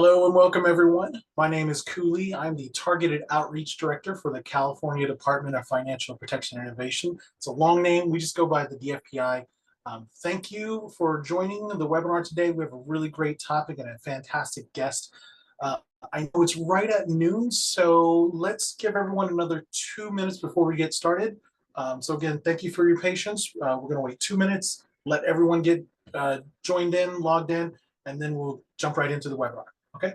Hello and welcome everyone. My name is Cooley. I'm the Targeted Outreach Director for the California Department of Financial Protection and Innovation. It's a long name. We just go by the DFPI. Thank you for joining the webinar today. We have a really great topic and a fantastic guest. I know it's right at noon, so let's give everyone another 2 minutes before we get started. So again, thank you for your patience. We're going to wait 2 minutes, let everyone get joined in, logged in, and then we'll jump right into the webinar. Okay.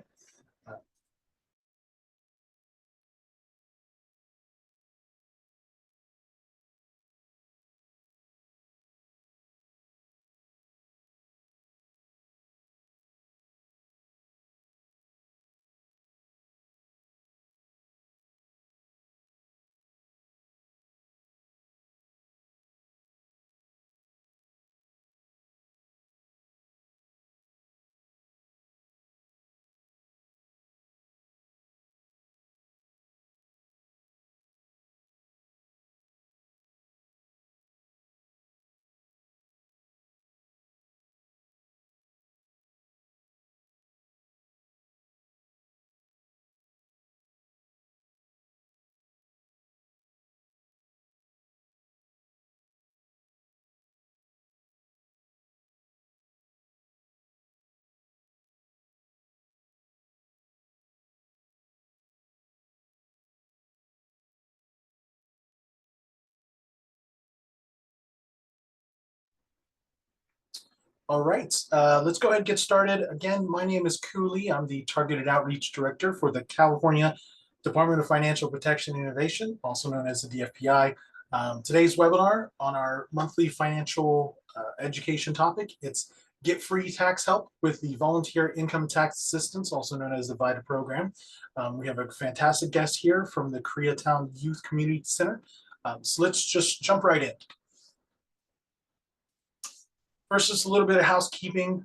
All right, let's go ahead and get started. Again, my name is Cooley. I'm the Targeted Outreach Director for the California Department of Financial Protection and Innovation, also known as the DFPI. Today's webinar on our monthly financial education topic, it's Get Free Tax Help with the Volunteer Income Tax Assistance, also known as the VITA program. We have a fantastic guest here from the Koreatown Youth Community Center. So let's just jump right in. First, just a little bit of housekeeping.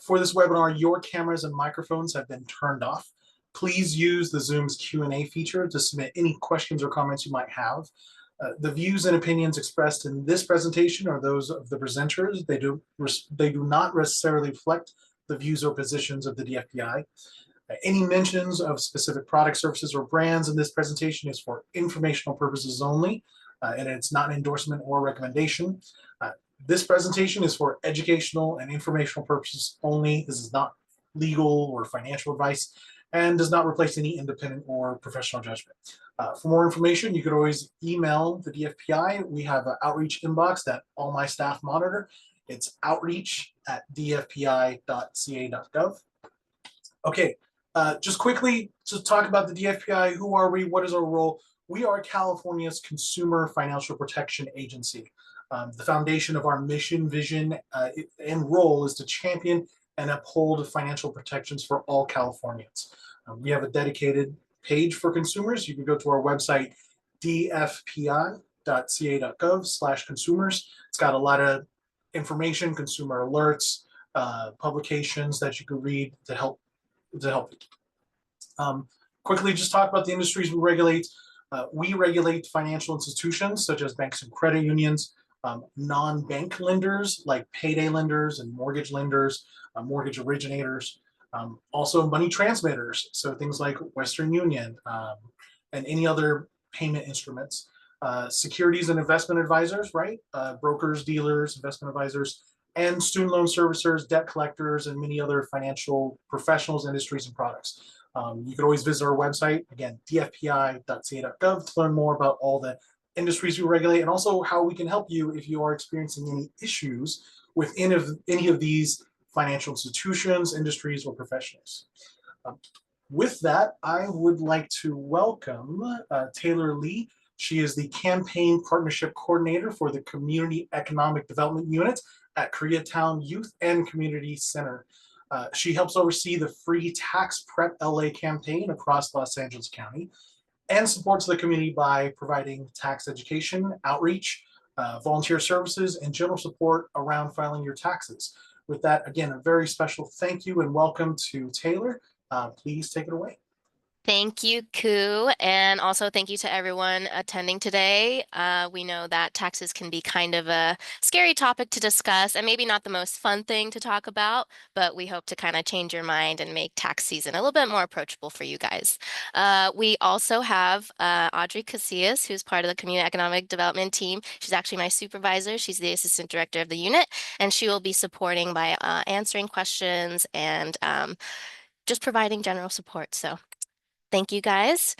For this webinar, your cameras and microphones have been turned off. Please use the Zoom's Q&A feature to submit any questions or comments you might have. The views and opinions expressed in this presentation are those of the presenters. They do not necessarily reflect the views or positions of the DFPI. Any mentions of specific products, services, or brands in this presentation is for informational purposes only, and it's not an endorsement or recommendation. This presentation is for educational and informational purposes only. This is not legal or financial advice and does not replace any independent or professional judgment. For more information, you could always email the DFPI. We have an outreach inbox that all my staff monitor. It's outreach@dfpi.ca.gov. Okay, just quickly to talk about the DFPI, who are we? What is our role? We are California's Consumer Financial Protection Agency. The foundation of our mission, vision, and role is to champion and uphold financial protections for all Californians. We have a dedicated page for consumers. You can go to our website, dfpi.ca.gov/consumers. It's got a lot of information, consumer alerts, publications that you can read to help. Quickly, just talk about the industries we regulate. We regulate financial institutions such as banks and credit unions, non-bank lenders like payday lenders and mortgage lenders, mortgage originators, also money transmitters, so things like Western Union and any other payment instruments, securities and investment advisors, right? Brokers, dealers, investment advisors, and student loan servicers, debt collectors, and many other financial professionals, industries, and products. You can always visit our website, again, dfpi.ca.gov, to learn more about all the industries we regulate and also how we can help you if you are experiencing any issues with any of these financial institutions, industries, or professionals. With that, I would like to welcome Taylor Lee. She is the Campaign Partnership Coordinator for the Community Economic Development Unit at Koreatown Youth and Community Center. She helps oversee the Free Tax Prep LA campaign across Los Angeles County and supports the community by providing tax education, outreach, volunteer services, and general support around filing your taxes. With that, again, a very special thank you and welcome to Taylor. Please take it away. Thank you, Koo, and also thank you to everyone attending today. We know that taxes can be kind of a scary topic to discuss and maybe not the most fun thing to talk about, but we hope to kind of change your mind and make tax season a little bit more approachable for you guys. We also have Audrey Casillas, who's part of the Community Economic Development team. She's actually my supervisor. She's the assistant director of the unit, and she will be supporting by answering questions and just providing general support. So thank you guys.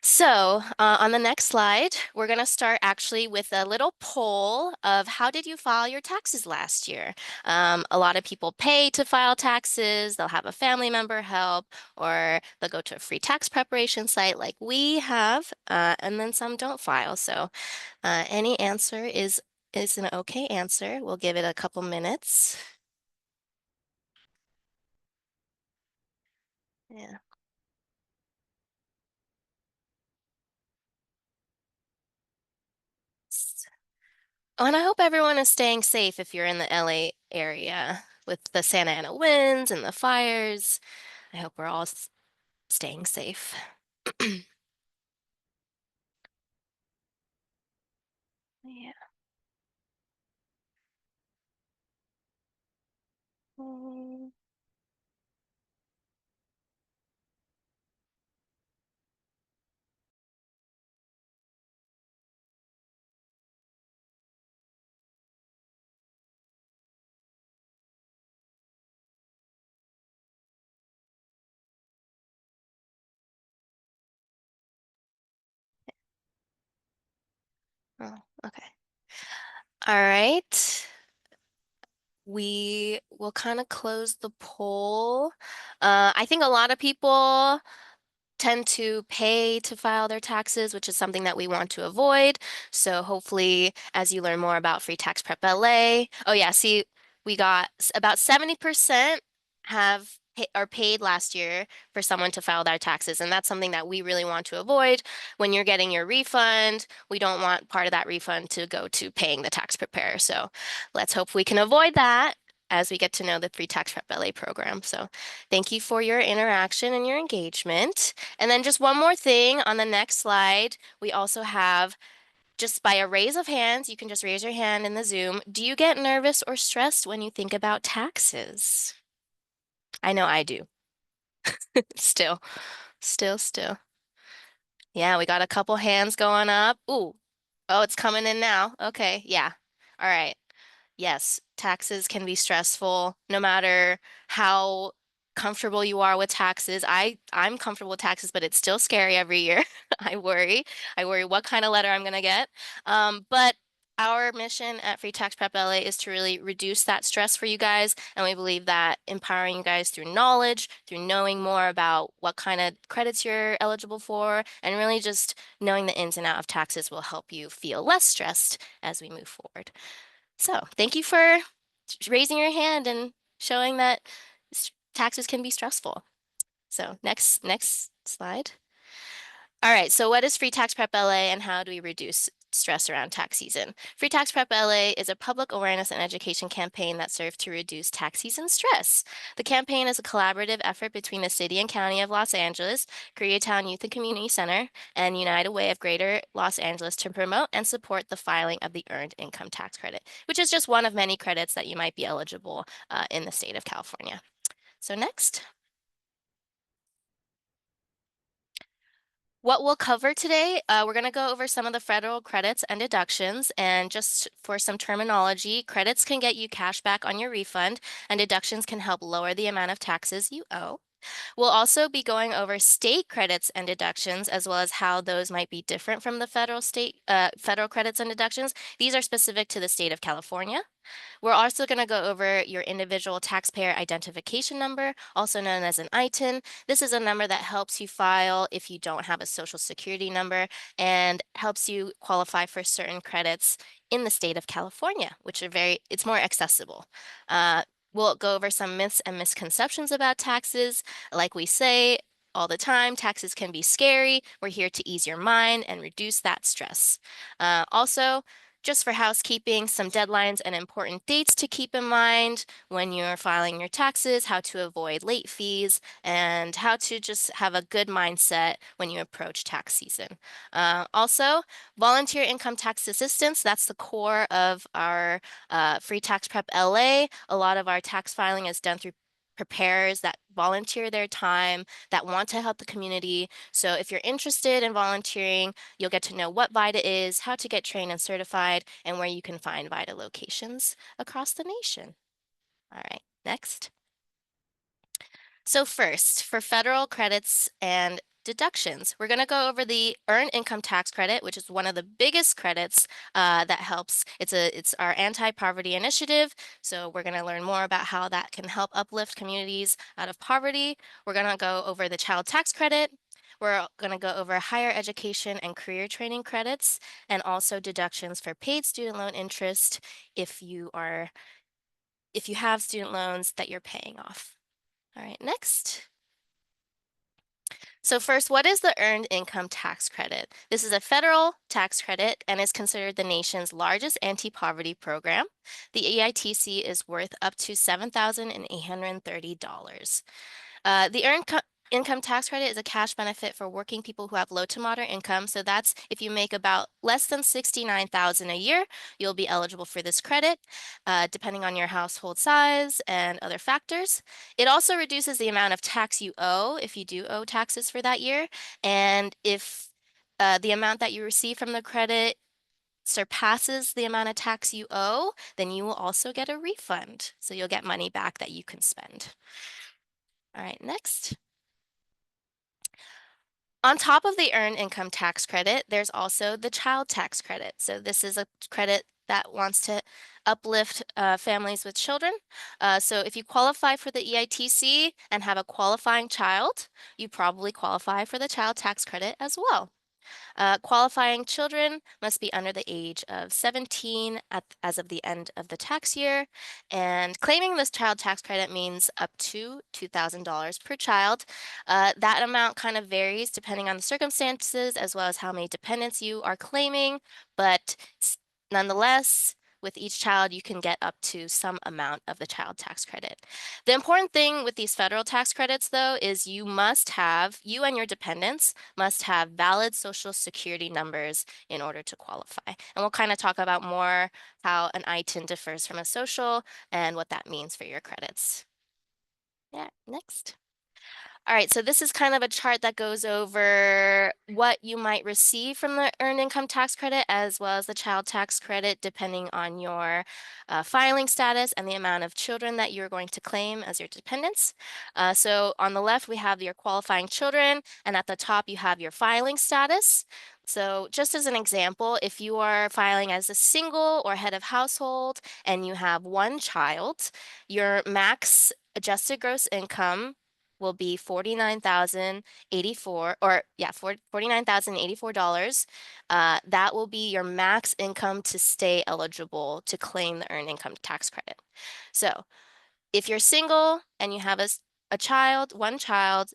So, on the next slide, we're going to start actually with a little poll of how did you file your taxes last year? A lot of people pay to file taxes, they'll have a family member help, or they'll go to a free tax preparation site like we have, and then some don't file. So, any answer is an okay answer. We'll give it a couple minutes. Yeah. Oh, and I hope everyone is staying safe if you're in the LA area with the Santa Ana winds and the fires. I hope we're all staying safe. Yeah. Mm, oh, okay. All right. We will kind of close the poll. I think a lot of people tend to pay to file their taxes, which is something that we want to avoid. So hopefully, as you learn more about Free Tax Prep LA, oh yeah, see, we got about 70% are paid last year for someone to file their taxes, and that's something that we really want to avoid. When you're getting your refund, we don't want part of that refund to go to paying the tax preparer. So let's hope we can avoid that as we get to know the Free Tax Prep LA program. So thank you for your interaction and your engagement. And then just one more thing on the next slide, we also have just by a raise of hands, you can just raise your hand in the Zoom. Do you get nervous or stressed when you think about taxes? I know I do. Still, still. Yeah, we got a couple hands going up. Ooh, oh, it's coming in now. Okay, yeah. All right. Yes, taxes can be stressful no matter how comfortable you are with taxes. I'm comfortable with taxes, but it's still scary every year. I worry. I worry what kind of letter I'm gonna get. But our mission at Free Tax Prep LA is to really reduce that stress for you guys, and we believe that empowering you guys through knowledge, through knowing more about what kind of credits you're eligible for, and really just knowing the ins and out of taxes will help you feel less stressed as we move forward. So thank you for raising your hand and showing that taxes can be stressful. So next slide. All right, so what is Free Tax Prep LA and how do we reduce stress around tax season? Free Tax Prep LA is a public awareness and education campaign that serves to reduce tax season stress. The campaign is a collaborative effort between the City and County of Los Angeles, Koreatown Youth and Community Center, and United Way of Greater Los Angeles to promote and support the filing of the Earned Income Tax Credit, which is just one of many credits that you might be eligible in the state of California. So next. What we'll cover today, we're going to go over some of the federal credits and deductions. And just for some terminology, credits can get you cash back on your refund, and deductions can help lower the amount of taxes you owe. We'll also be going over state credits and deductions, as well as how those might be different from the federal credits and deductions. These are specific to the state of California. We're also going to go over your individual taxpayer identification number, also known as an ITIN. This is a number that helps you file if you don't have a social security number and helps you qualify for certain credits in the state of California, which are it's more accessible. We'll go over some myths and misconceptions about taxes. Like we say all the time, taxes can be scary. We're here to ease your mind and reduce that stress. Also, just for housekeeping, some deadlines and important dates to keep in mind when you're filing your taxes, how to avoid late fees, and how to just have a good mindset when you approach tax season. Also, volunteer income tax assistance, that's the core of our Free Tax Prep LA. A lot of our tax filing is done through preparers that volunteer their time, that want to help the community. So if you're interested in volunteering, you'll get to know what VITA is, how to get trained and certified, and where you can find VITA locations across the nation. All right, next. So first, for federal credits and deductions, we're going to go over the Earned Income Tax Credit, which is one of the biggest credits that helps. It's our anti-poverty initiative. So we're going to learn more about how that can help uplift communities out of poverty. We're going to go over the Child Tax Credit. We're going to go over higher education and career training credits, and also deductions for paid student loan interest if you have student loans that you're paying off. All right, next. So first, what is the Earned Income Tax Credit? This is a federal tax credit and is considered the nation's largest anti-poverty program. The EITC is worth up to $7,830. The Income Tax Credit is a cash benefit for working people who have low to moderate income. So that's if you make about less than $69,000 a year, you'll be eligible for this credit, depending on your household size and other factors. It also reduces the amount of tax you owe if you do owe taxes for that year. And if the amount that you receive from the credit surpasses the amount of tax you owe, then you will also get a refund. So you'll get money back that you can spend. All right, next. On top of the Earned Income Tax Credit, there's also the Child Tax Credit. So this is a credit that wants to uplift families with children. So if you qualify for the EITC and have a qualifying child, you probably qualify for the Child Tax Credit as well. Qualifying children must be under the age of 17 as of the end of the tax year. And claiming this child tax credit means up to $2,000 per child. That amount kind of varies depending on the circumstances as well as how many dependents you are claiming. But nonetheless, with each child, you can get up to some amount of the child tax credit. The important thing with these federal tax credits, though, is you and your dependents must have valid Social Security numbers in order to qualify. And we'll kind of talk about more how an ITIN differs from a social and what that means for your credits. Yeah, next. All right, so this is kind of a chart that goes over what you might receive from the Earned Income Tax Credit as well as the Child Tax Credit, depending on your filing status and the amount of children that you're going to claim as your dependents. So on the left, we have your qualifying children, and at the top, you have your filing status. So just as an example, if you are filing as a single or head of household and you have one child, your max adjusted gross income will be $49,084. That will be your max income to stay eligible to claim the Earned Income Tax Credit. So if you're single and you have one child,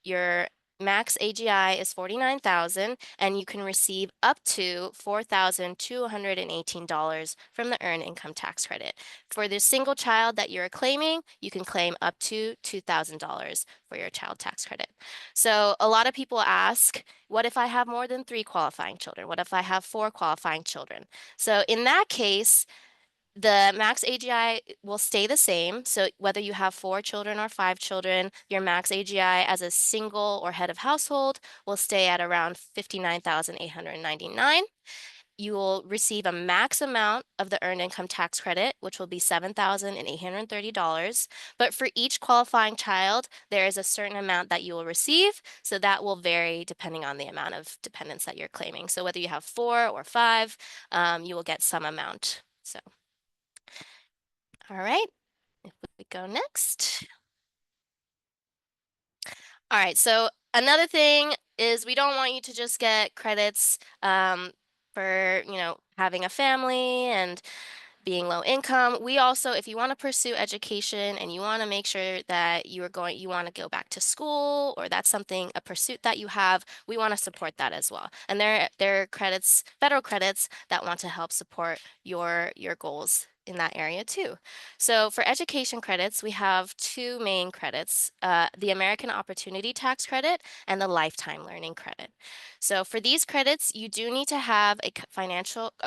your max AGI is $49,000 and you can receive up to $4,218 from the Earned Income Tax Credit. For the single child that you're claiming, you can claim up to $2,000 for your child tax credit. So a lot of people ask, what if I have more than 3 qualifying children? What if I have 4 qualifying children? So in that case, the max AGI will stay the same. So whether you have 4 children or 5 children, your max AGI as a single or head of household will stay at around $59,899. You will receive a max amount of the Earned Income Tax Credit, which will be $7,830. But for each qualifying child, there is a certain amount that you will receive. So that will vary depending on the amount of dependents that you're claiming. So whether you have 4 or 5, you will get some amount. So. All right, if we go next. All right, so another thing is we don't want you to just get credits for, having a family and being low income. We also, if you want to pursue education and you want to make sure that you want to go back to school, or that's something, a pursuit that you have, we want to support that as well. And there are credits, federal credits that want to help support your goals in that area too. So for education credits, we have two main credits, the American Opportunity Tax Credit and the Lifetime Learning Credit. So for these credits, you do need to have a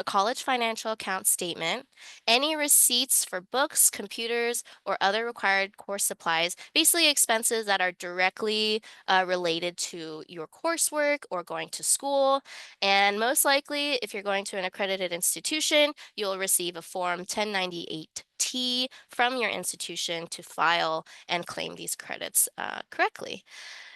college financial account statement, any receipts for books, computers, or other required course supplies, basically expenses that are directly related to your coursework or going to school. And most likely, if you're going to an accredited institution, you'll receive a Form 1098-T from your institution to file and claim these credits correctly.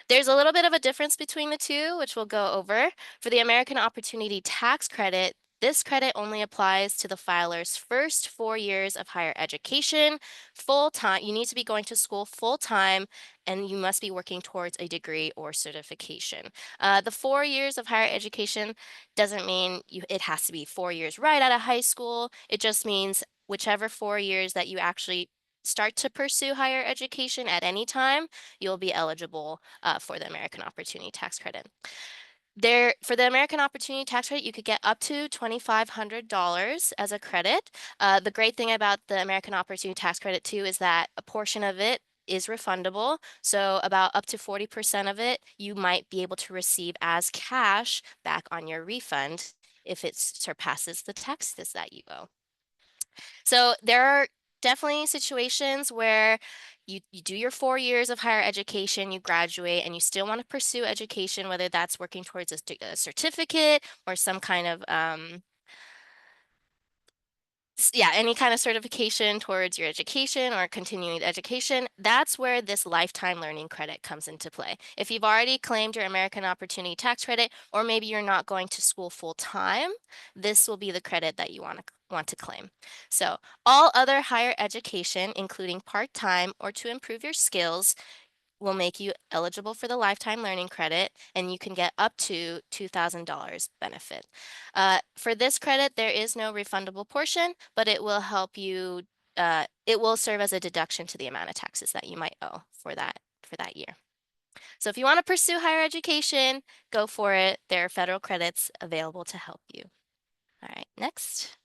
There's a little bit of a difference between the two, which we'll go over. For the American Opportunity Tax Credit, this credit only applies to the filer's first 4 years of higher education, full time. You need to be going to school full time, and you must be working towards a degree or certification. The 4 years of higher education doesn't mean it has to be 4 years right out of high school. It just means whichever 4 years that you actually start to pursue higher education at any time, you'll be eligible for the American Opportunity Tax Credit. For the American Opportunity Tax Credit, you could get up to $2,500 as a credit. The great thing about the American Opportunity Tax Credit too is that a portion of it is refundable. So about up to 40% of it, you might be able to receive as cash back on your refund if it surpasses the taxes that you owe. So there are definitely situations where you do your 4 years of higher education, you graduate, and you still want to pursue education, whether that's working towards a certificate or some kind of any kind of certification towards your education or continuing education. That's where this lifetime learning credit comes into play. If you've already claimed your American Opportunity Tax Credit, or maybe you're not going to school full time, this will be the credit that you want to claim. So all other higher education, including part-time or to improve your skills, will make you eligible for the lifetime learning credit, and you can get up to $2,000 benefit. For this credit, there is no refundable portion, but it will help you, it will serve as a deduction to the amount of taxes that you might owe for that year. So if you want to pursue higher education, go for it. There are federal credits available to help you. All right, next.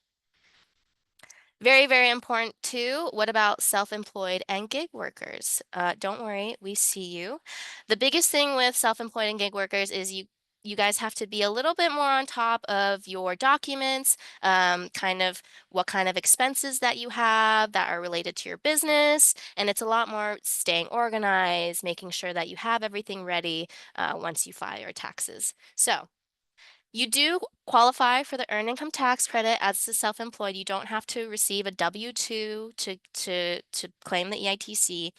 Very, very important too. What about self-employed and gig workers? Don't worry, we see you. The biggest thing with self-employed and gig workers is you guys have to be a little bit more on top of your documents, kind of what kind of expenses that you have that are related to your business. And it's a lot more staying organized, making sure that you have everything ready once you file your taxes. So you do qualify for the earned income tax credit as a self-employed. You don't have to receive a W-2 to claim the EITC.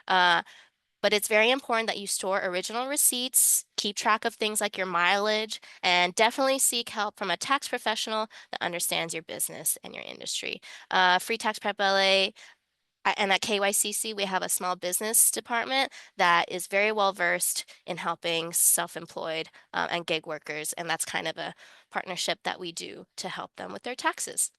But it's very important that you store original receipts, keep track of things like your mileage, and definitely seek help from a tax professional that understands your business and your industry. Free Tax Prep LA and at KYCC, we have a small business department that is very well versed in helping self-employed and gig workers, and that's kind of a partnership that we do to help them with their taxes.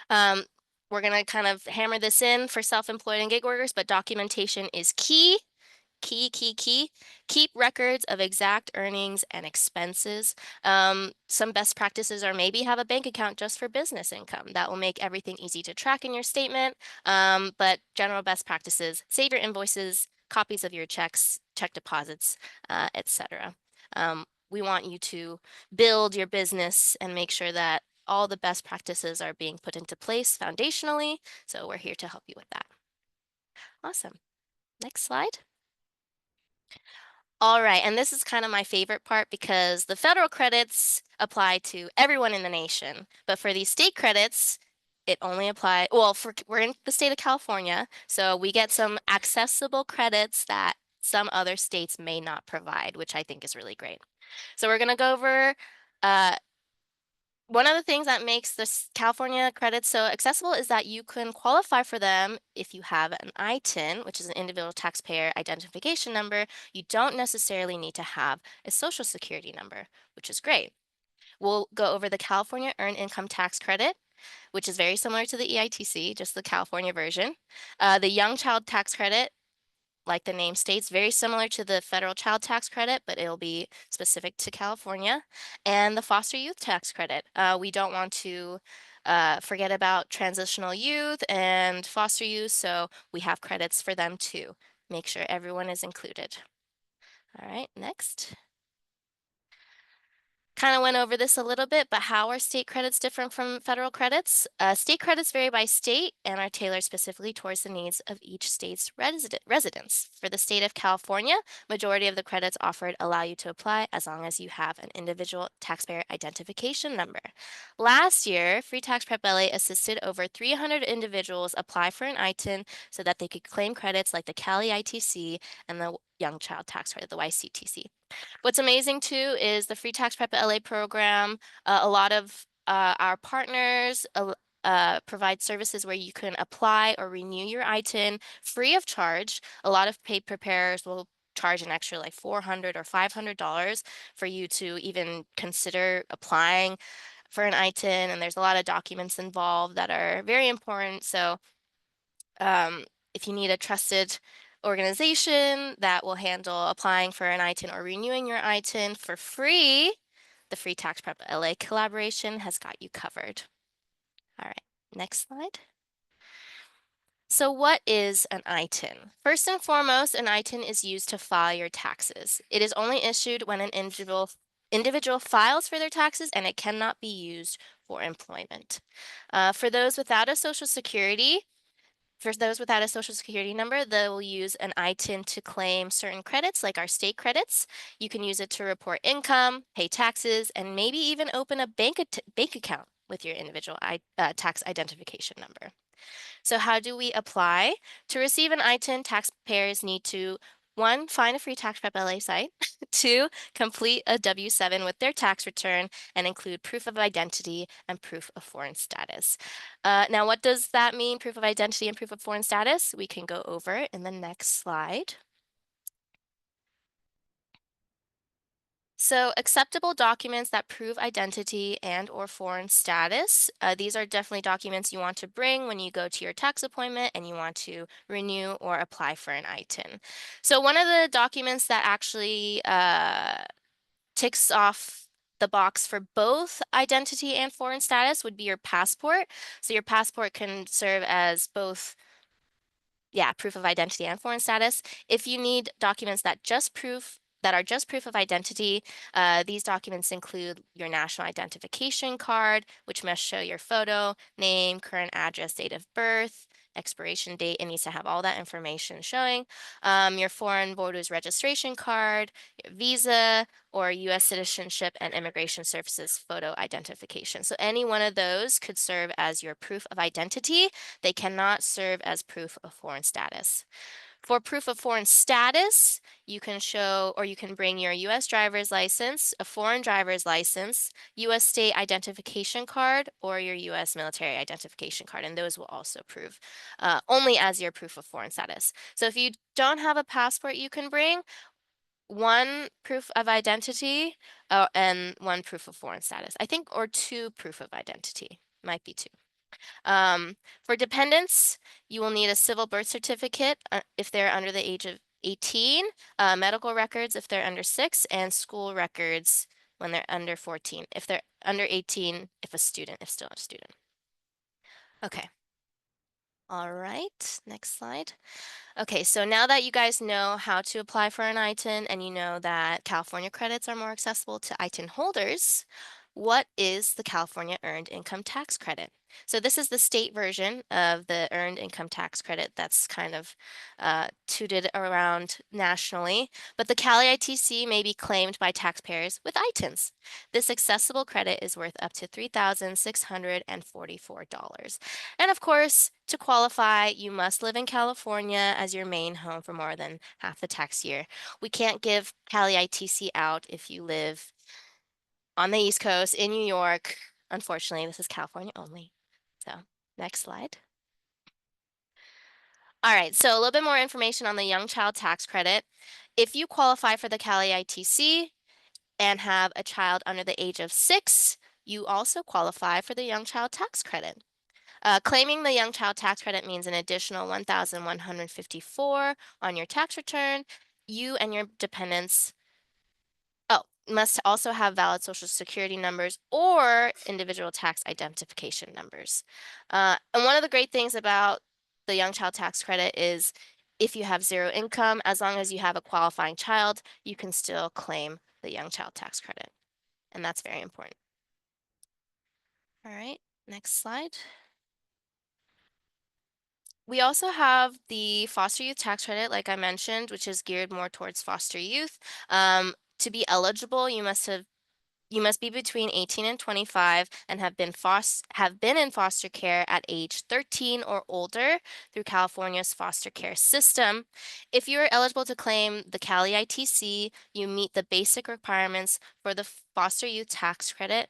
We're going to kind of hammer this in for self-employed and gig workers, but documentation is key. Key. Keep records of exact earnings and expenses. Some best practices are maybe have a bank account just for business income. That will make everything easy to track in your statement. But general best practices, save your invoices, copies of your checks, check deposits, etc. We want you to build your business and make sure that all the best practices are being put into place foundationally. So we're here to help you with that. Awesome. Next slide. All right, and this is kind of my favorite part because the federal credits apply to everyone in the nation, but for these state credits, it only applies, well, we're in the state of California, so we get some accessible credits that some other states may not provide, which I think is really great. So we're going to go over one of the things that makes this California credits so accessible is that you can qualify for them if you have an ITIN, which is an individual taxpayer identification number. You don't necessarily need to have a social security number, which is great. We'll go over the California Earned Income Tax Credit, which is very similar to the EITC, just the California version. The Young Child Tax Credit, like the name states, very similar to the federal child tax credit, but it'll be specific to California. And the foster youth tax credit. We don't want to forget about transitional youth and foster youth, so we have credits for them too. Make sure everyone is included. All right, next. Kind of went over this a little bit, but how are state credits different from federal credits? State credits vary by state and are tailored specifically towards the needs of each state's residents. For the state of California, majority of the credits offered allow you to apply as long as you have an individual taxpayer identification number. Last year, Free Tax Prep LA assisted over 300 individuals apply for an ITIN so that they could claim credits like the Cali ITC and the Young Child Tax Credit, the YCTC. What's amazing too is the Free Tax Prep LA program. A lot of our partners provide services where you can apply or renew your ITIN free of charge. A lot of paid preparers will charge an extra like $400 or $500 for you to even consider applying for an ITIN, and there's a lot of documents involved that are very important. So if you need a trusted organization that will handle applying for an ITIN or renewing your ITIN for free, the Free Tax Prep LA collaboration has got you covered. All right, next slide. So what is an ITIN? First and foremost, an ITIN is used to file your taxes. It is only issued when an individual files for their taxes, and it cannot be used for employment. For those without a Social Security number, they will use an ITIN to claim certain credits, like our state credits. You can use it to report income, pay taxes, and maybe even open a bank account with your individual tax identification number. So how do we apply? To receive an ITIN, taxpayers need to 1, find a Free Tax Prep LA site, 2, complete a W-7 with their tax return and include proof of identity and proof of foreign status. Now, what does that mean, proof of identity and proof of foreign status? We can go over it in the next slide. So acceptable documents that prove identity and or foreign status. These are definitely documents you want to bring when you go to your tax appointment and you want to renew or apply for an ITIN. So one of the documents that actually ticks off the box for both identity and foreign status would be your passport. So your passport can serve as both proof of identity and foreign status. If you need documents that are just proof of identity, these documents include your national identification card, which must show your photo, name, current address, date of birth, expiration date. It needs to have all that information showing. Your foreign borders registration card, your visa, or U.S. Citizenship and Immigration Services photo identification. So any one of those could serve as your proof of identity. They cannot serve as proof of foreign status. For proof of foreign status, you can show or you can bring your U.S. driver's license, a foreign driver's license, U.S. state identification card, or your U.S. military identification card, and those will also prove only as your proof of foreign status. So if you don't have a passport, you can bring one proof of identity and one proof of foreign status. I think, or 2 proof of identity, might be 2. For dependents, you will need a civil birth certificate if they're under the age of 18, medical records if they're under 6, and school records when they're under 14. If they're under 18, if still a student. Okay. All right, next slide. Okay, so now that you guys know how to apply for an ITIN and you know that California credits are more accessible to ITIN holders, what is the California Earned Income Tax Credit? So this is the state version of the Earned Income Tax Credit that's kind of tooted around nationally, but the Cali ITC may be claimed by taxpayers with ITINs. This accessible credit is worth up to $3,644. And of course, to qualify, you must live in California as your main home for more than half the tax year. We can't give Cali ITC out if you live on the East Coast in New York. Unfortunately, this is California only. So next slide. All right, so a little bit more information on the Young Child Tax Credit. If you qualify for the Cali ITC and have a child under the age of 6, you also qualify for the Young Child Tax Credit. Claiming the Young Child Tax Credit means an additional 1,154 on your tax return. You and your dependents must also have valid Social Security numbers or individual tax identification numbers. And one of the great things about the Young Child Tax Credit is if you have zero income, as long as you have a qualifying child, you can still claim the Young Child Tax Credit. And that's very important. All right, next slide. We also have the foster youth tax credit, like I mentioned, which is geared more towards foster youth. To be eligible, you must be between 18 and 25 and have been in foster care at age 13 or older through California's foster care system. If you are eligible to claim the Cali ITC, you meet the basic requirements for the foster youth tax credit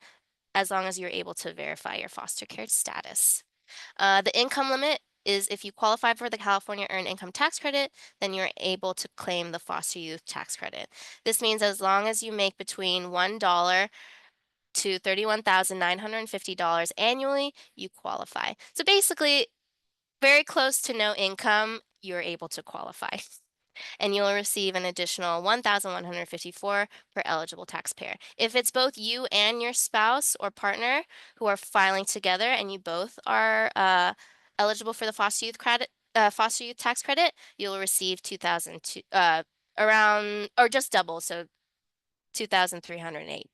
as long as you're able to verify your foster care status. The income limit is if you qualify for the California Earned Income Tax Credit, then you're able to claim the foster youth tax credit. This means as long as you make between $1 to $31,950 annually, you qualify. So basically, very close to no income, you're able to qualify. And you'll receive an additional 1,154 per eligible taxpayer. If it's both you and your spouse or partner who are filing together and you both are eligible for the foster youth tax credit, you'll receive 2,002 around or just double, so 2,308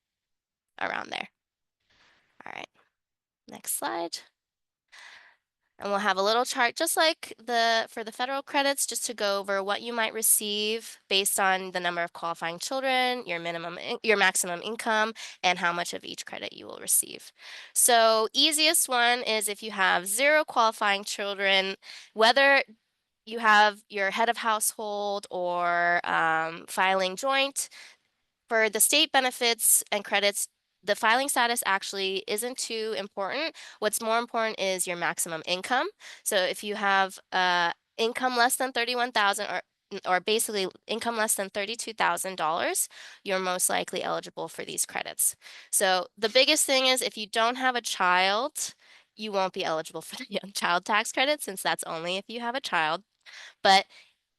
around there. All right, next slide. And we'll have a little chart just like for the federal credits, just to go over what you might receive based on the number of qualifying children, your maximum income, and how much of each credit you will receive. So easiest one is if you have 0 qualifying children, whether you have your head of household or filing joint. For the state benefits and credits, the filing status actually isn't too important. What's more important is your maximum income. So if you have income less than 31,000 or basically income less than $32,000, you're most likely eligible for these credits. So the biggest thing is if you don't have a child, you won't be eligible for the Young Child Tax Credit since that's only if you have a child. But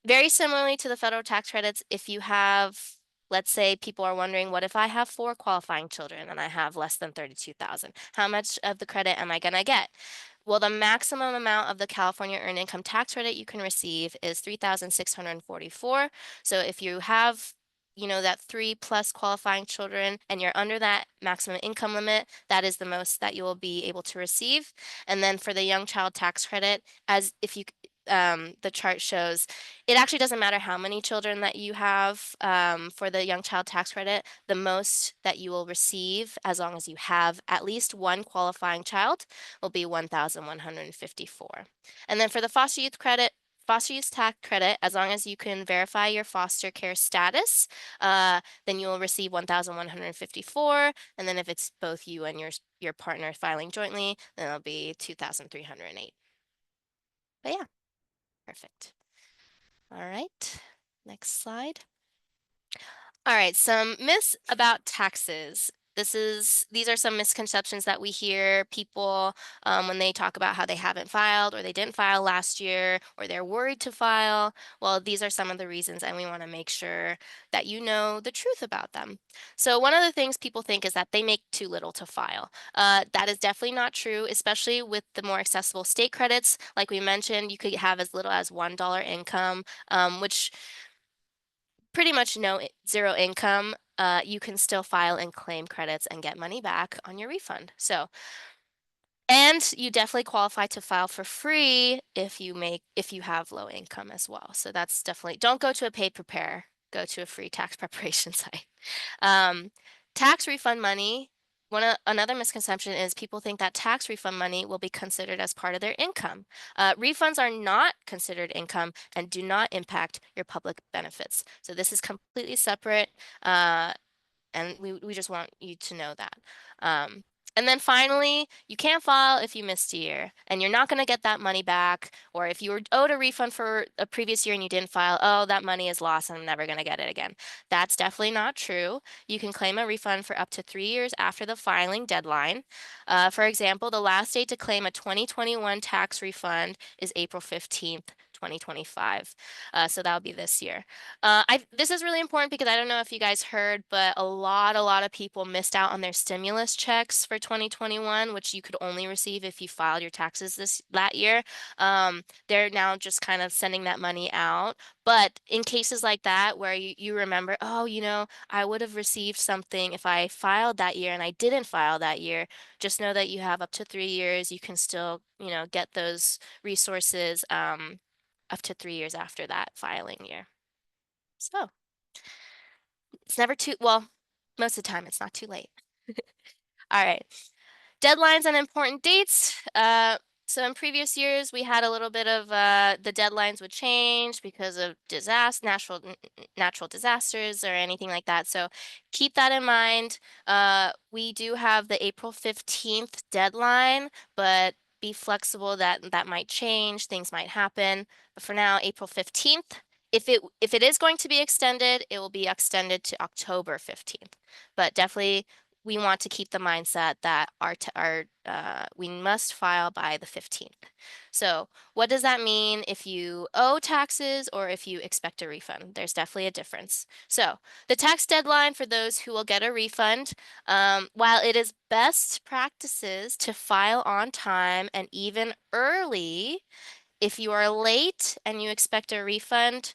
very similarly to the federal tax credits, if you have, let's say people are wondering, what if I have 4 qualifying children and I have less than 32,000? How much of the credit am I going to get? Well, the maximum amount of the California Earned Income Tax Credit you can receive is 3,644. So if you have that 3+ qualifying children and you're under that maximum income limit, that is the most that you will be able to receive. And then for the Young Child Tax Credit, as if you the chart shows, it actually doesn't matter how many children that you have for the Young Child Tax Credit. The most that you will receive, as long as you have at least 1 qualifying child, will be 1,154. And then for the foster youth tax credit, as long as you can verify your foster care status, then you will receive 1,154. And then if it's both you and your partner filing jointly, then it'll be 2,308. But yeah. Perfect. All right, next slide. All right, some myths about taxes. These are some misconceptions that we hear people when they talk about how they haven't filed or they didn't file last year or they're worried to file. Well, these are some of the reasons, and we want to make sure that you know the truth about them. So one of the things people think is that they make too little to file. That is definitely not true, especially with the more accessible state credits. Like we mentioned, you could have as little as $1 income, which pretty much zero income, you can still file and claim credits and get money back on your refund. So, and you definitely qualify to file for free if you have low income as well. So that's definitely, don't go to a paid preparer, go to a free tax preparation site. Tax refund money. Another misconception is people think that tax refund money will be considered as part of their income. Refunds are not considered income and do not impact your public benefits. So this is completely separate, and we just want you to know that. And then finally, you can't file if you missed a year and you're not going to get that money back. Or if you were owed a refund for a previous year and you didn't file, oh, that money is lost and I'm never going to get it again. That's definitely not true. You can claim a refund for up to 3 years after the filing deadline. For example, the last date to claim a 2021 tax refund is April 15th, 2025. So that'll be this year. This is really important because I don't know if you guys heard, but a lot of people missed out on their stimulus checks for 2021, which you could only receive if you filed your taxes that year. They're now just kind of sending that money out. But in cases like that, where you remember, oh, I would have received something if I filed that year and I didn't file that year, just know that you have up to 3 years. You can still, get those resources up to 3 years after that filing year. So it's never too, well, most of the time it's not too late. All right. Deadlines and important dates. So in previous years, we had a little bit of the deadlines would change because of natural disasters or anything like that. So keep that in mind. We do have the April 15th deadline, but be flexible that might change. Things might happen. But for now, April 15th. If it is going to be extended, it will be extended to October 15th. But definitely we want to keep the mindset that we must file by the 15th. So what does that mean if you owe taxes or if you expect a refund? There's definitely a difference. So the tax deadline for those who will get a refund, while it is best practices to file on time and even early, if you are late and you expect a refund,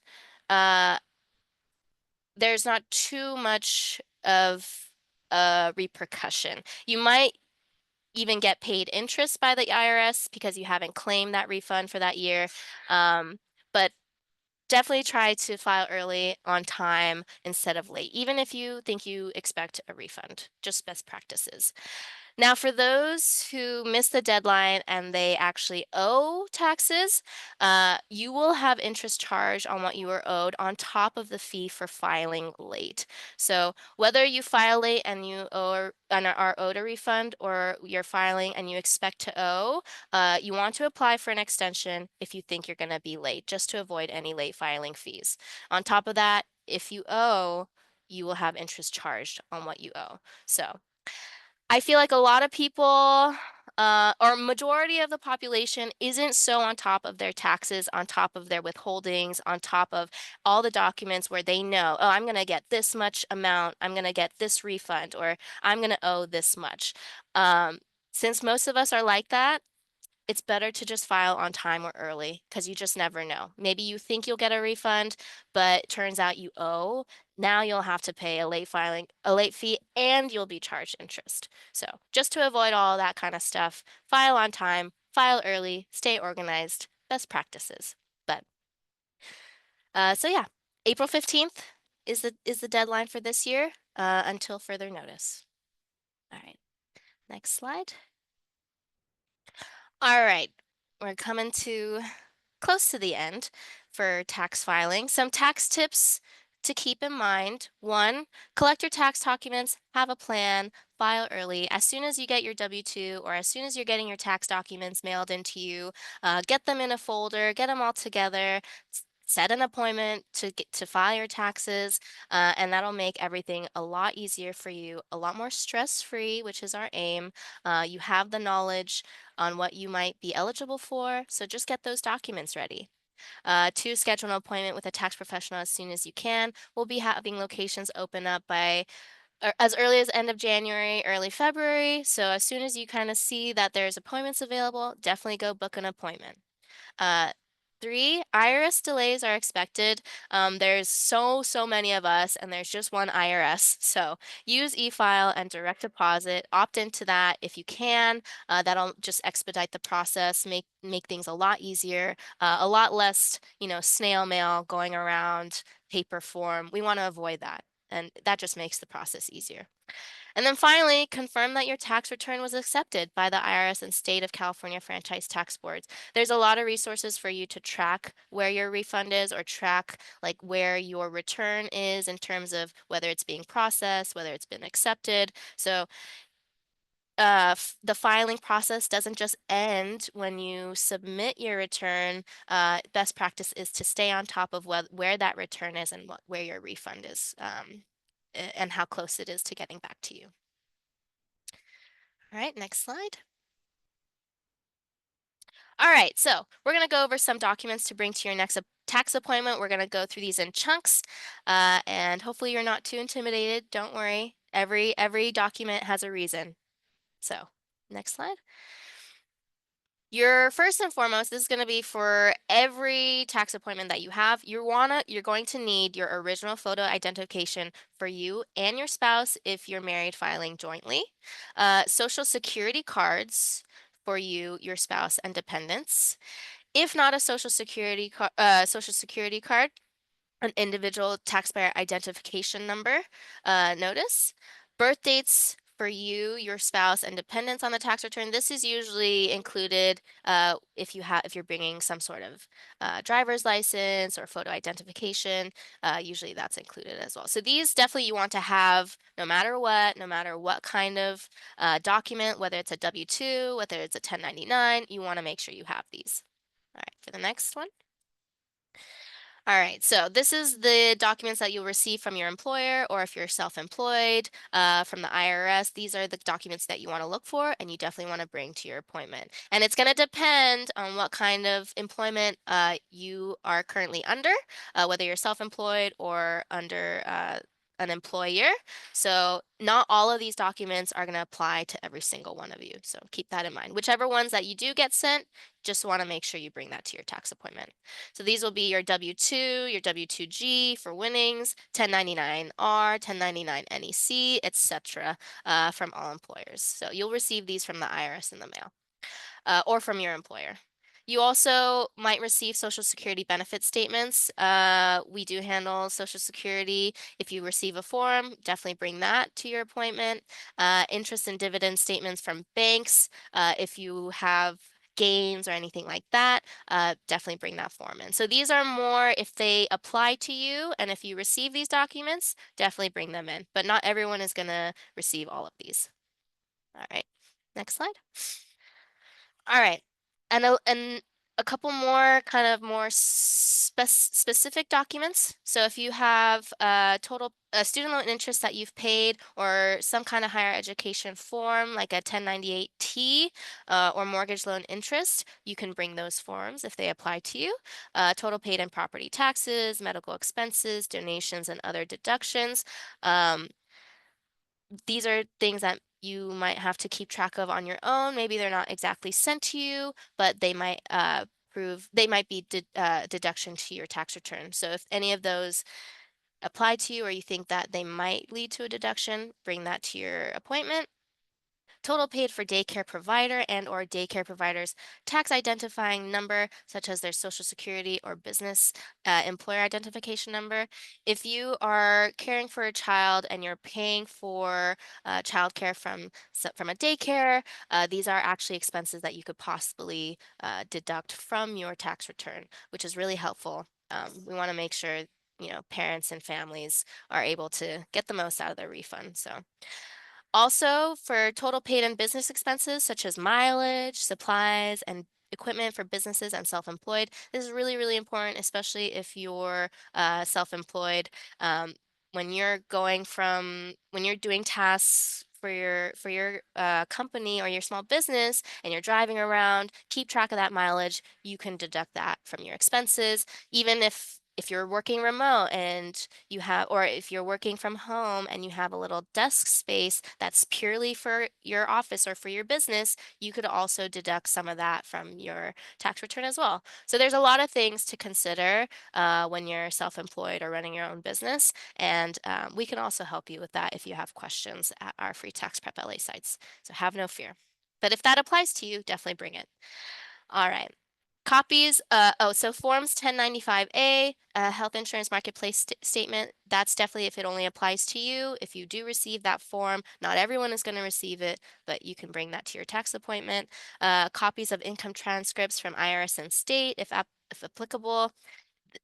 there's not too much of a repercussion. You might even get paid interest by the IRS because you haven't claimed that refund for that year. But definitely try to file early on time instead of late, even if you think you expect a refund, just best practices. Now, for those who missed the deadline and they actually owe taxes, you will have interest charged on what you were owed on top of the fee for filing late. So whether you file late and you owe and are owed a refund, or you're filing and you expect to owe, you want to apply for an extension if you think you're going to be late, just to avoid any late filing fees. On top of that, if you owe, you will have interest charged on what you owe. So I feel like a lot of people, or majority of the population, isn't so on top of their taxes, on top of their withholdings, on top of all the documents where they know, oh, I'm going to get this much amount, I'm going to get this refund, or I'm going to owe this much. Since most of us are like that, it's better to just file on time or early because you just never know. Maybe you think you'll get a refund, but it turns out you owe. Now you'll have to pay a late fee, and you'll be charged interest. So just to avoid all that kind of stuff, file on time, file early, stay organized, best practices. But so yeah, April 15th is the deadline for this year until further notice. All right, next slide. All right, we're coming to close to the end for tax filing. Some tax tips to keep in mind. One, collect your tax documents, have a plan, file early. As soon as you get your W-2 or as soon as you're getting your tax documents mailed into you, get them in a folder, get them all together, set an appointment to file your taxes, and that'll make everything a lot easier for you, a lot more stress-free, which is our aim. You have the knowledge on what you might be eligible for, so just get those documents ready. To schedule an appointment with a tax professional as soon as you can. We'll be having locations open up by as early as end of January, early February. So as soon as you kind of see that there's appointments available, definitely go book an appointment. Uh, 3, IRS delays are expected. There's so many of us, and there's just one IRS. So use e-file and direct deposit. Opt into that if you can. That'll just expedite the process, make things a lot easier, a lot less, snail mail going around, paper form. We want to avoid that, and that just makes the process easier. And then finally, confirm that your tax return was accepted by the IRS and State of California Franchise Tax Boards. There's a lot of resources for you to track where your refund is, or track like where your return is in terms of whether it's being processed, whether it's been accepted. So the filing process doesn't just end when you submit your return. Best practice is to stay on top of where that return is and where your refund is, and how close it is to getting back to you. All right, next slide. All right, so we're going to go over some documents to bring to your next tax appointment. We're going to go through these in chunks, and hopefully you're not too intimidated. Don't worry. Every document has a reason. So, next slide. Your first and foremost, this is going to be for every tax appointment that you have. You're going to need your original photo identification for you and your spouse if you're married filing jointly. Social security cards for you, your spouse, and dependents. If not a social security card, an individual taxpayer identification number, notice, birth dates for you, your spouse, and dependents on the tax return. This is usually included if you're bringing some sort of driver's license or photo identification. Usually that's included as well. So these definitely you want to have no matter what kind of document, whether it's a W-2, whether it's a 1099, you want to make sure you have these. All right, for the next one. All right, so this is the documents that you'll receive from your employer, or if you're self-employed, from the IRS. These are the documents that you want to look for, and you definitely want to bring to your appointment. And it's going to depend on what kind of employment you are currently under, whether you're self-employed or under an employer. So not all of these documents are going to apply to every single one of you. So keep that in mind. Whichever ones that you do get sent, just want to make sure you bring that to your tax appointment. So these will be your W-2, your W-2G for winnings, 1099-R, 1099 NEC, etc., from all employers. So you'll receive these from the IRS in the mail, or from your employer. You also might receive Social Security benefit statements. We do handle Social Security. If you receive a form, definitely bring that to your appointment. Interest and dividend statements from banks. If you have gains or anything like that, definitely bring that form in. So these are more if they apply to you, and if you receive these documents, definitely bring them in. But not everyone is going to receive all of these. All right, next slide. All right. And a couple more kind of more specific documents. So if you have total student loan interest that you've paid, or some kind of higher education form like a 1098-T, or mortgage loan interest, you can bring those forms if they apply to you. Total paid in property taxes, medical expenses, donations, and other deductions. These are things that you might have to keep track of on your own. Maybe they're not exactly sent to you, but they might be deduction to your tax return. So if any of those apply to you, or you think that they might lead to a deduction, bring that to your appointment. Total paid for daycare provider and or daycare provider's tax identifying number, such as their social security or business employer identification number. If you are caring for a child and you're paying for childcare from a daycare, these are actually expenses that you could possibly deduct from your tax return, which is really helpful. We want to make sure parents and families are able to get the most out of their refund. So. Also, for total paid in business expenses such as mileage, supplies, and equipment for businesses and self-employed. This is really, really important, especially if you're self-employed. Um, when you're doing tasks for your company or your small business, and you're driving around, keep track of that mileage. You can deduct that from your expenses, even if you're working remote and or if you're working from home and you have a little desk space that's purely for your office or for your business, you could also deduct some of that from your tax return as well. So there's a lot of things to consider when you're self-employed or running your own business, and we can also help you with that if you have questions at our free tax prep LA sites. So have no fear. But if that applies to you, definitely bring it. All right. Copies, so Forms 1095-A, health insurance marketplace statement, that's definitely if it only applies to you. If you do receive that form, not everyone is going to receive it, but you can bring that to your tax appointment. Copies of income transcripts from IRS and state, if applicable.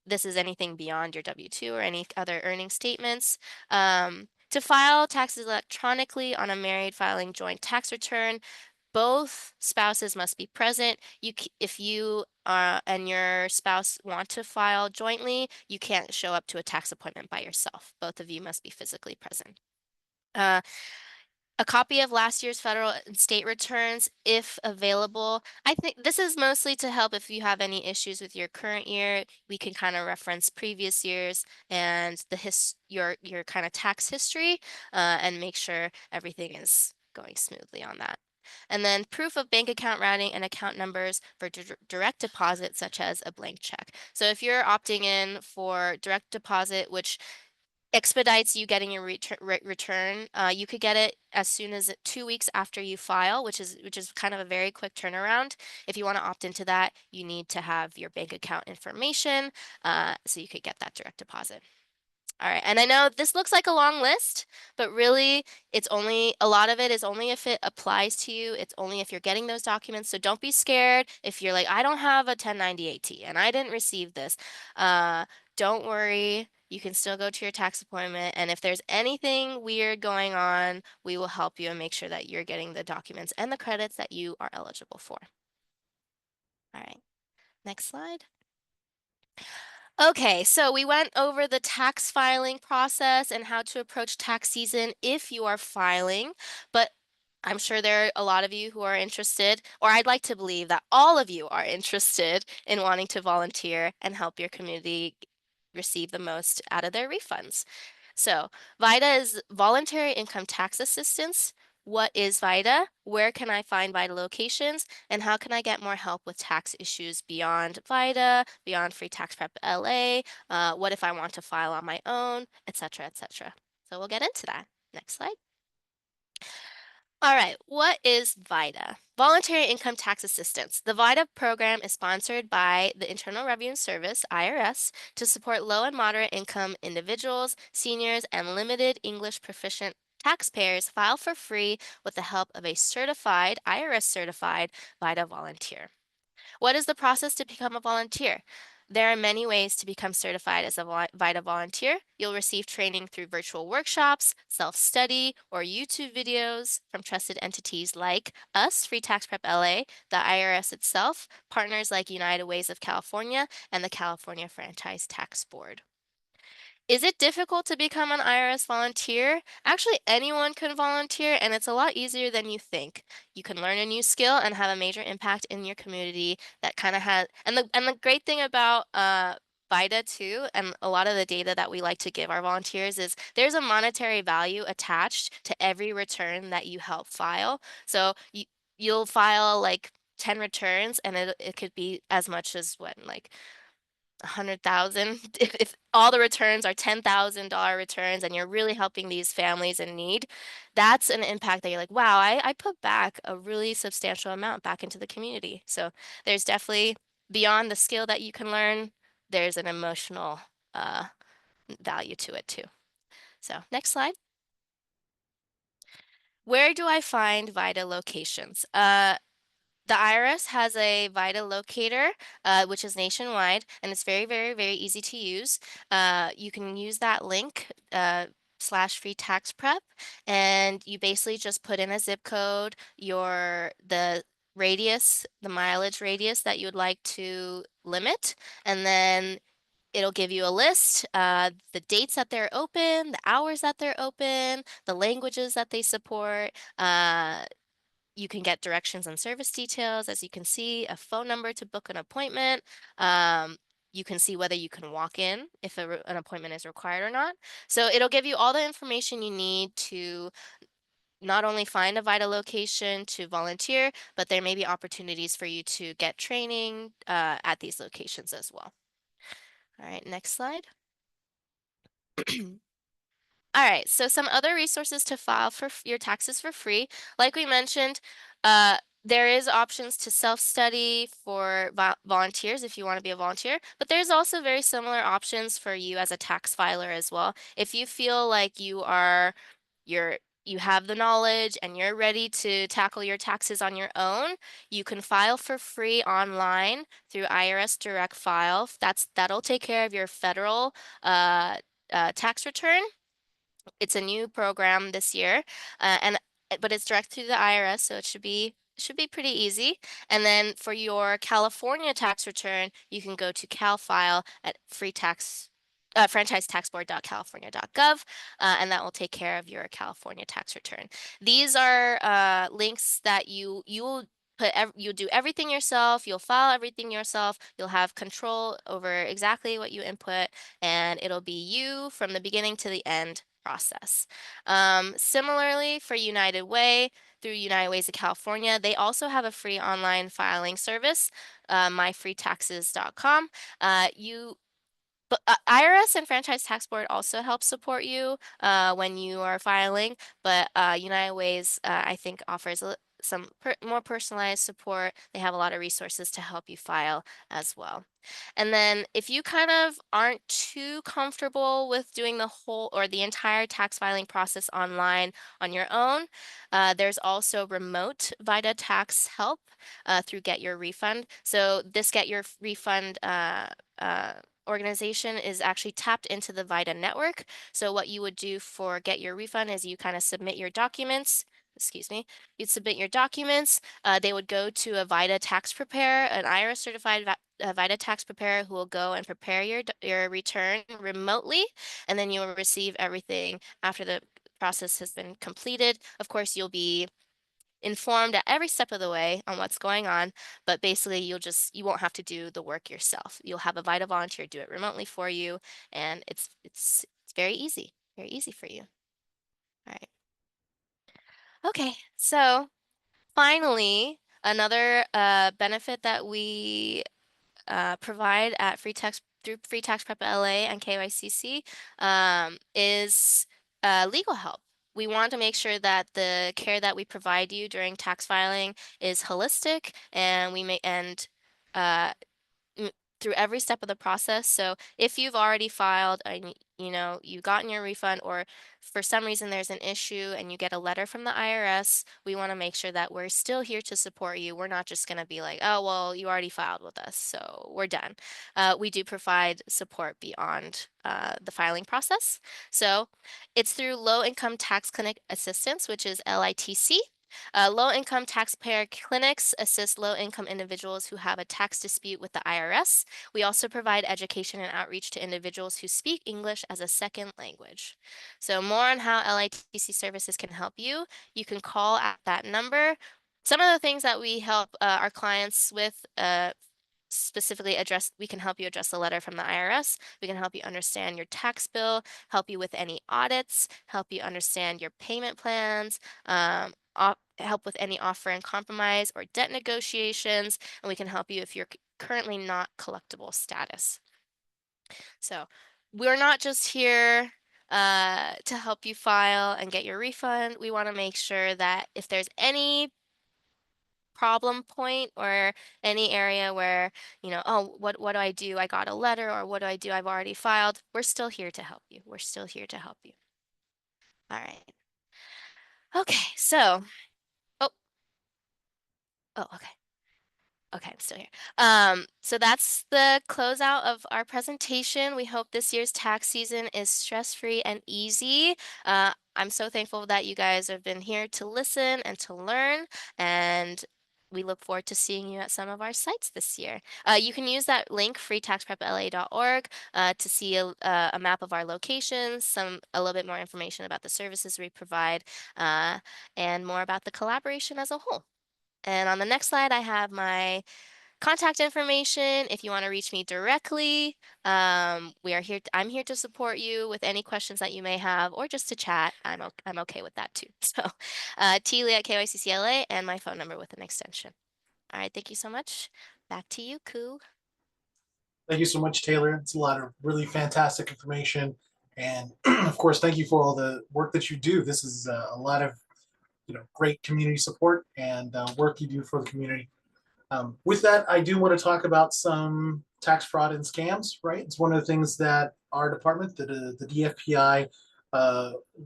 This is anything beyond your W-2 or any other earning statements. To file taxes electronically on a married filing joint tax return, both spouses must be present. If you and your spouse want to file jointly, you can't show up to a tax appointment by yourself. Both of you must be physically present. Uh, a copy of last year's federal and state returns, if available. I think this is mostly to help if you have any issues with your current year. We can kind of reference previous years and your kind of tax history and make sure everything is going smoothly on that. And then proof of bank account routing and account numbers for direct deposit, such as a blank check. So if you're opting in for direct deposit, which expedites you getting your return. You could get it as soon as 2 weeks after you file, which is kind of a very quick turnaround. If you want to opt into that, you need to have your bank account information, so you could get that direct deposit. All right, and I know this looks like a long list, but really it's only a lot of it is only if it applies to you. It's only if you're getting those documents. So don't be scared if you're like, I don't have a 1098-T and I didn't receive this. Uh, don't worry. You can still go to your tax appointment. And if there's anything weird going on, we will help you and make sure that you're getting the documents and the credits that you are eligible for. All right, next slide. Okay, so we went over the tax filing process and how to approach tax season if you are filing, but I'm sure there are a lot of you who are interested, or I'd like to believe that all of you are interested in wanting to volunteer and help your community receive the most out of their refunds. So, VITA is Voluntary Income Tax Assistance. What is VITA? Where can I find VITA locations? And how can I get more help with tax issues beyond VITA, beyond Free Tax Prep LA? What if I want to file on my own, etc., etc. So we'll get into that. Next slide. All right, what is VITA? Voluntary Income Tax Assistance. The VITA program is sponsored by the Internal Revenue Service, IRS, to support low and moderate income individuals, seniors, and limited English proficient taxpayers file for free with the help of a certified, IRS certified VITA volunteer. What is the process to become a volunteer? There are many ways to become certified as a VITA volunteer. You'll receive training through virtual workshops, self-study, or YouTube videos from trusted entities like us, Free Tax Prep LA, the IRS itself, partners like United Ways of California, and the California Franchise Tax Board. Is it difficult to become an IRS volunteer? Actually, anyone can volunteer, and it's a lot easier than you think. You can learn a new skill and have a major impact in your community that kind of has, and the great thing about VITA too, and a lot of the data that we like to give our volunteers is there's a monetary value attached to every return that you help file. So you'll file like 10 returns, and it could be as much as what, like 100,000. If all the returns are $10,000 returns and you're really helping these families in need, that's an impact that you're like, wow, I put back a really substantial amount back into the community. So there's definitely, beyond the skill that you can learn, there's an emotional value to it too. So next slide. Where do I find VITA locations? The IRS has a VITA locator, which is nationwide, and it's very, very, very easy to use. You can use that link, slash free tax prep, and you basically just put in a zip code, the radius, the mileage radius that you would like to limit, and then it'll give you a list, the dates that they're open, the hours that they're open, the languages that they support, you can get directions and service details, as you can see, a phone number to book an appointment. You can see whether you can walk in if an appointment is required or not. So it'll give you all the information you need to not only find a VITA location to volunteer, but there may be opportunities for you to get training at these locations as well. All right, next slide. All right, so some other resources to file for your taxes for free. Like we mentioned, there is options to self-study for volunteers if you want to be a volunteer, but there's also very similar options for you as a tax filer as well. If you feel like you have the knowledge and you're ready to tackle your taxes on your own, you can file for free online through IRS Direct File. That'll take care of your federal tax return. It's a new program this year, and but it's direct through the IRS, so it should be pretty easy. And then for your California tax return, you can go to CalFile at franchisetaxboard.california.gov, and that will take care of your California tax return. These are links that you'll you'll do everything yourself, you'll file everything yourself, you'll have control over exactly what you input, and it'll be you from the beginning to the end process. Similarly, for United Way, through United Ways of California, they also have a free online filing service, myfreetaxes.com. But IRS and Franchise Tax Board also help support you when you are filing, but United Ways, I think, offers some more personalized support. They have a lot of resources to help you file as well. And then if you kind of aren't too comfortable with doing the whole or the entire tax filing process online on your own, there's also remote VITA tax help through Get Your Refund. So this Get Your Refund organization is actually tapped into the VITA network. So what you would do for Get Your Refund is you kind of submit your documents. Excuse me. You'd submit your documents. They would go to a VITA tax preparer, an IRS certified VITA tax preparer who will go and prepare your return remotely, and then you will receive everything after the process has been completed. Of course, you'll be informed at every step of the way on what's going on, but basically you won't have to do the work yourself. You'll have a VITA volunteer do it remotely for you, and it's very easy for you. All right. Okay, so finally, another benefit that we provide at Free Tax through Free Tax Prep LA and KYCC is legal help. We want to make sure that the care that we provide you during tax filing is holistic, and uh, m- through every step of the process. So if you've already filed and you've gotten your refund, or for some reason there's an issue and you get a letter from the IRS, we want to make sure that we're still here to support you. We're not just going to be like, oh, well, you already filed with us, so we're done. We do provide support beyond the filing process. So it's through Low Income Tax Clinic Assistance, which is LITC. Low-income taxpayer clinics assist low-income individuals who have a tax dispute with the IRS. We also provide education and outreach to individuals who speak English as a second language. So more on how LITC services can help you, you can call at that number. Some of the things that we help our clients with specifically we can help you address the letter from the IRS. We can help you understand your tax bill, help you with any audits, help you understand your payment plans, help with any offer and compromise or debt negotiations, and we can help you if you're currently not collectible status. So we're not just here to help you file and get your refund. We want to make sure that if there's any problem point or any area where, oh, what do I do? I got a letter, or what do I do? I've already filed. We're still here to help you. We're still here to help you. All right. Okay. So, oh, oh, okay. Okay, I'm still here. So that's the closeout of our presentation. We hope this year's tax season is stress-free and easy. I'm so thankful that you guys have been here to listen and to learn, and we look forward to seeing you at some of our sites this year. You can use that link, freetaxprepla.org, to see a map of our locations, a little bit more information about the services we provide, and more about the collaboration as a whole. And on the next slide, I have my contact information if you want to reach me directly. I'm here to support you with any questions that you may have, or just to chat. I'm okay with that too. So, Teely at KYCCLA, and my phone number with an extension. All right, thank you so much. Back to you, Koo. Thank you so much, Taylor. It's a lot of really fantastic information. And of course, thank you for all the work that you do. This is a lot of great community support and work you do for the community. With that, I do want to talk about some tax fraud and scams, right? It's one of the things that our department, the DFPI,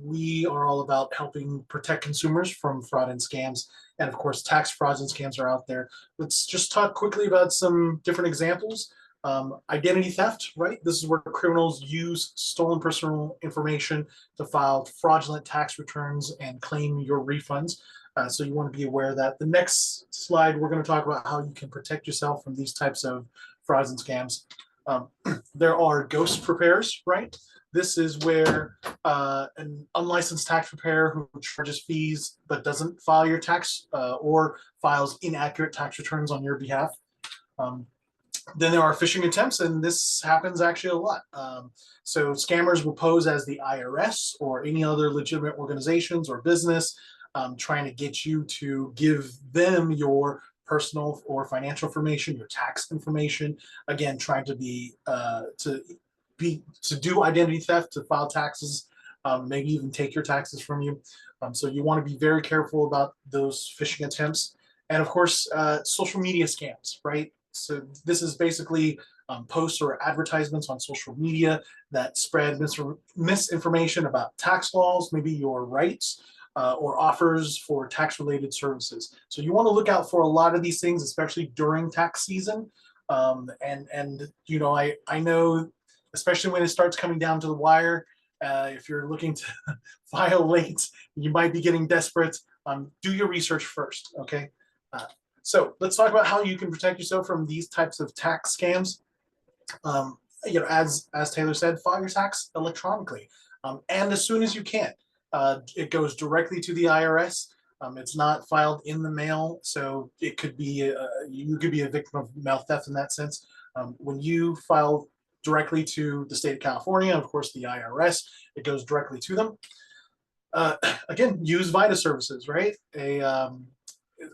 we are all about helping protect consumers from fraud and scams. And of course, tax frauds and scams are out there. Let's just talk quickly about some different examples. Identity theft, right? This is where criminals use stolen personal information to file fraudulent tax returns and claim your refunds. So you want to be aware of that. The next slide, we're going to talk about how you can protect yourself from these types of frauds and scams. There are ghost preparers, right? This is where an unlicensed tax preparer who charges fees but doesn't file your tax or files inaccurate tax returns on your behalf. Then there are phishing attempts, and this happens actually a lot. So scammers will pose as the IRS or any other legitimate organizations or business, trying to get you to give them your personal or financial information, your tax information. Again, trying to do identity theft, to file taxes, maybe even take your taxes from you. So you want to be very careful about those phishing attempts. And of course, social media scams, right? So this is basically posts or advertisements on social media that spread misinformation about tax laws, maybe your rights, or offers for tax-related services. So you want to look out for a lot of these things, especially during tax season. And you know, I know, especially when it starts coming down to the wire, if you're looking to file late, you might be getting desperate. Do your research first, okay? So let's talk about how you can protect yourself from these types of tax scams. You know, as Taylor said, file your tax electronically, and as soon as you can. It goes directly to the IRS. It's not filed in the mail, so it could be you could be a victim of mail theft in that sense. When you file directly to the state of California, of course, the IRS, it goes directly to them. Again, use VITA services, right?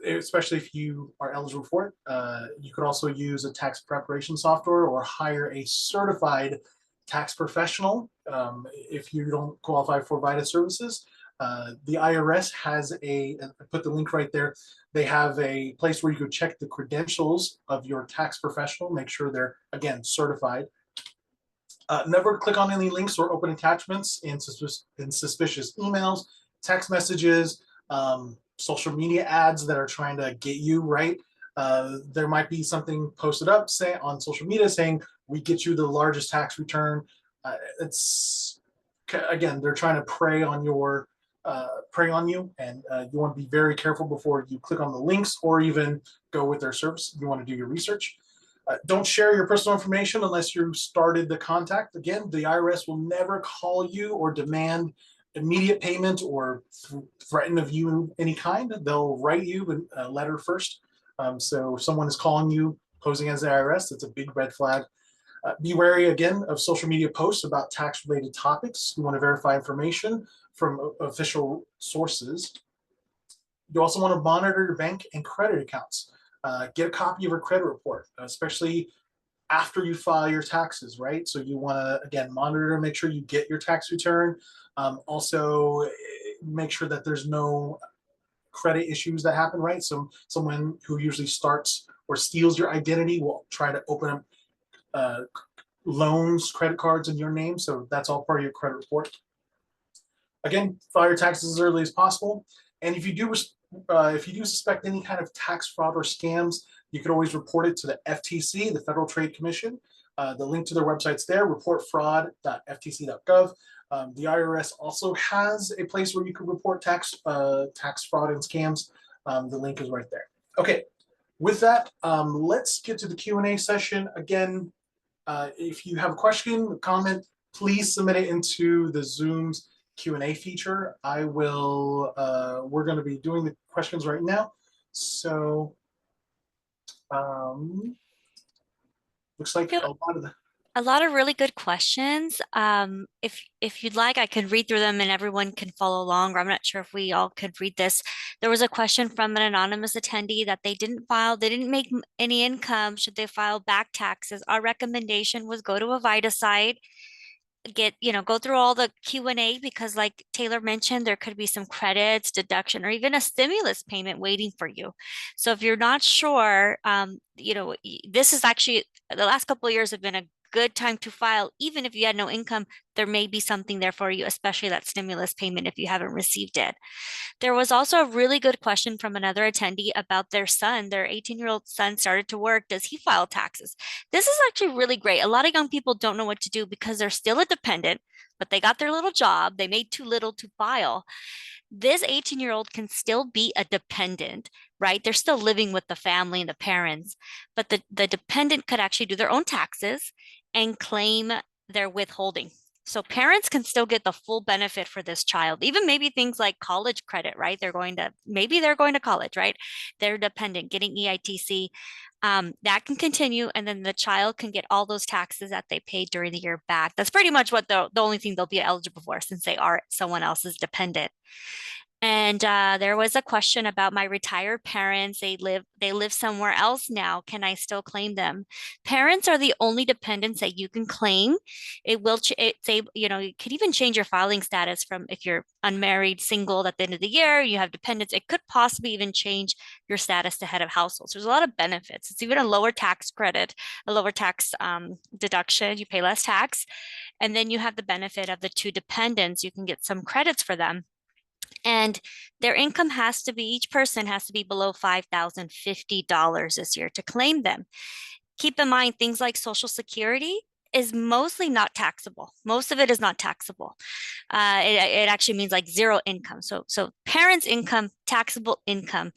Especially if you are eligible for it. You could also use a tax preparation software or hire a certified tax professional if you don't qualify for VITA services. The IRS has I put the link right there. They have a place where you could check the credentials of your tax professional, make sure they're, again, certified. Never click on any links or open attachments in suspicious emails, text messages, social media ads that are trying to get you, right? There might be something posted up on social media saying, we get you the largest tax return. It's, again, they're trying to prey on you, and you want to be very careful before you click on the links or even go with their service. You want to do your research. Don't share your personal information unless you started the contact. Again, the IRS will never call you or demand immediate payment or threaten of you in any kind. They'll write you a letter first. So if someone is calling you posing as the IRS, that's a big red flag. Be wary, again, of social media posts about tax-related topics. You want to verify information from official sources. You also want to monitor your bank and credit accounts. Get a copy of your credit report, especially after you file your taxes, right? So you want to, again, monitor and make sure you get your tax return. Also, make sure that there's no credit issues that happen, right? So someone who usually starts or steals your identity will try to open up loans, credit cards in your name. So that's all part of your credit report. Again, file your taxes as early as possible. And if you do suspect any kind of tax fraud or scams, you can always report it to the FTC, the Federal Trade Commission. The link to their website's there, reportfraud.ftc.gov. The IRS also has a place where you can report tax fraud and scams. The link is right there. Okay, with that, let's get to the Q&A session. Again, if you have a question, a comment, please submit it into the Zoom's Q&A feature. We're going to be doing the questions right now. So looks like a lot of really good questions. If you'd like, I could read through them and everyone can follow along, or I'm not sure if we all could read this. There was a question from an anonymous attendee that they didn't make any income. Should they file back taxes? Our recommendation was go to a VITA site, go through all the Q&A, because like Taylor mentioned, there could be some credits, deduction, or even a stimulus payment waiting for you. So if you're not sure, this is actually, the last couple of years have been good time to file. Even if you had no income, there may be something there for you, especially that stimulus payment if you haven't received it. There was also a really good question from another attendee about their son. Their 18-year-old son started to work. Does he file taxes? This is actually really great. A lot of young people don't know what to do because they're still a dependent, but they got their little job. They made too little to file. This 18-year-old can still be a dependent, right? They're still living with the family and the parents, but the dependent could actually do their own taxes and claim their withholding. So parents can still get the full benefit for this child, even maybe things like college credit, right? Maybe they're going to college, right? They're dependent, getting EITC. That can continue, and then the child can get all those taxes that they paid during the year back. That's pretty much what the only thing they'll be eligible for, since they are someone else's dependent. And there was a question about my retired parents. They live somewhere else now. Can I still claim them? Parents are the only dependents that you can claim. It will you could even change your filing status from, if you're unmarried, single at the end of the year, you have dependents. It could possibly even change your status to head of household. So there's a lot of benefits. It's even a lower tax credit, a lower tax deduction. You pay less tax, and then you have the benefit of the two dependents. You can get some credits for them. And their income each person has to be below $5,050 this year to claim them. Keep in mind, things like Social Security is mostly not taxable. Most of it is not taxable. It actually means like zero income. So parents' income, taxable income,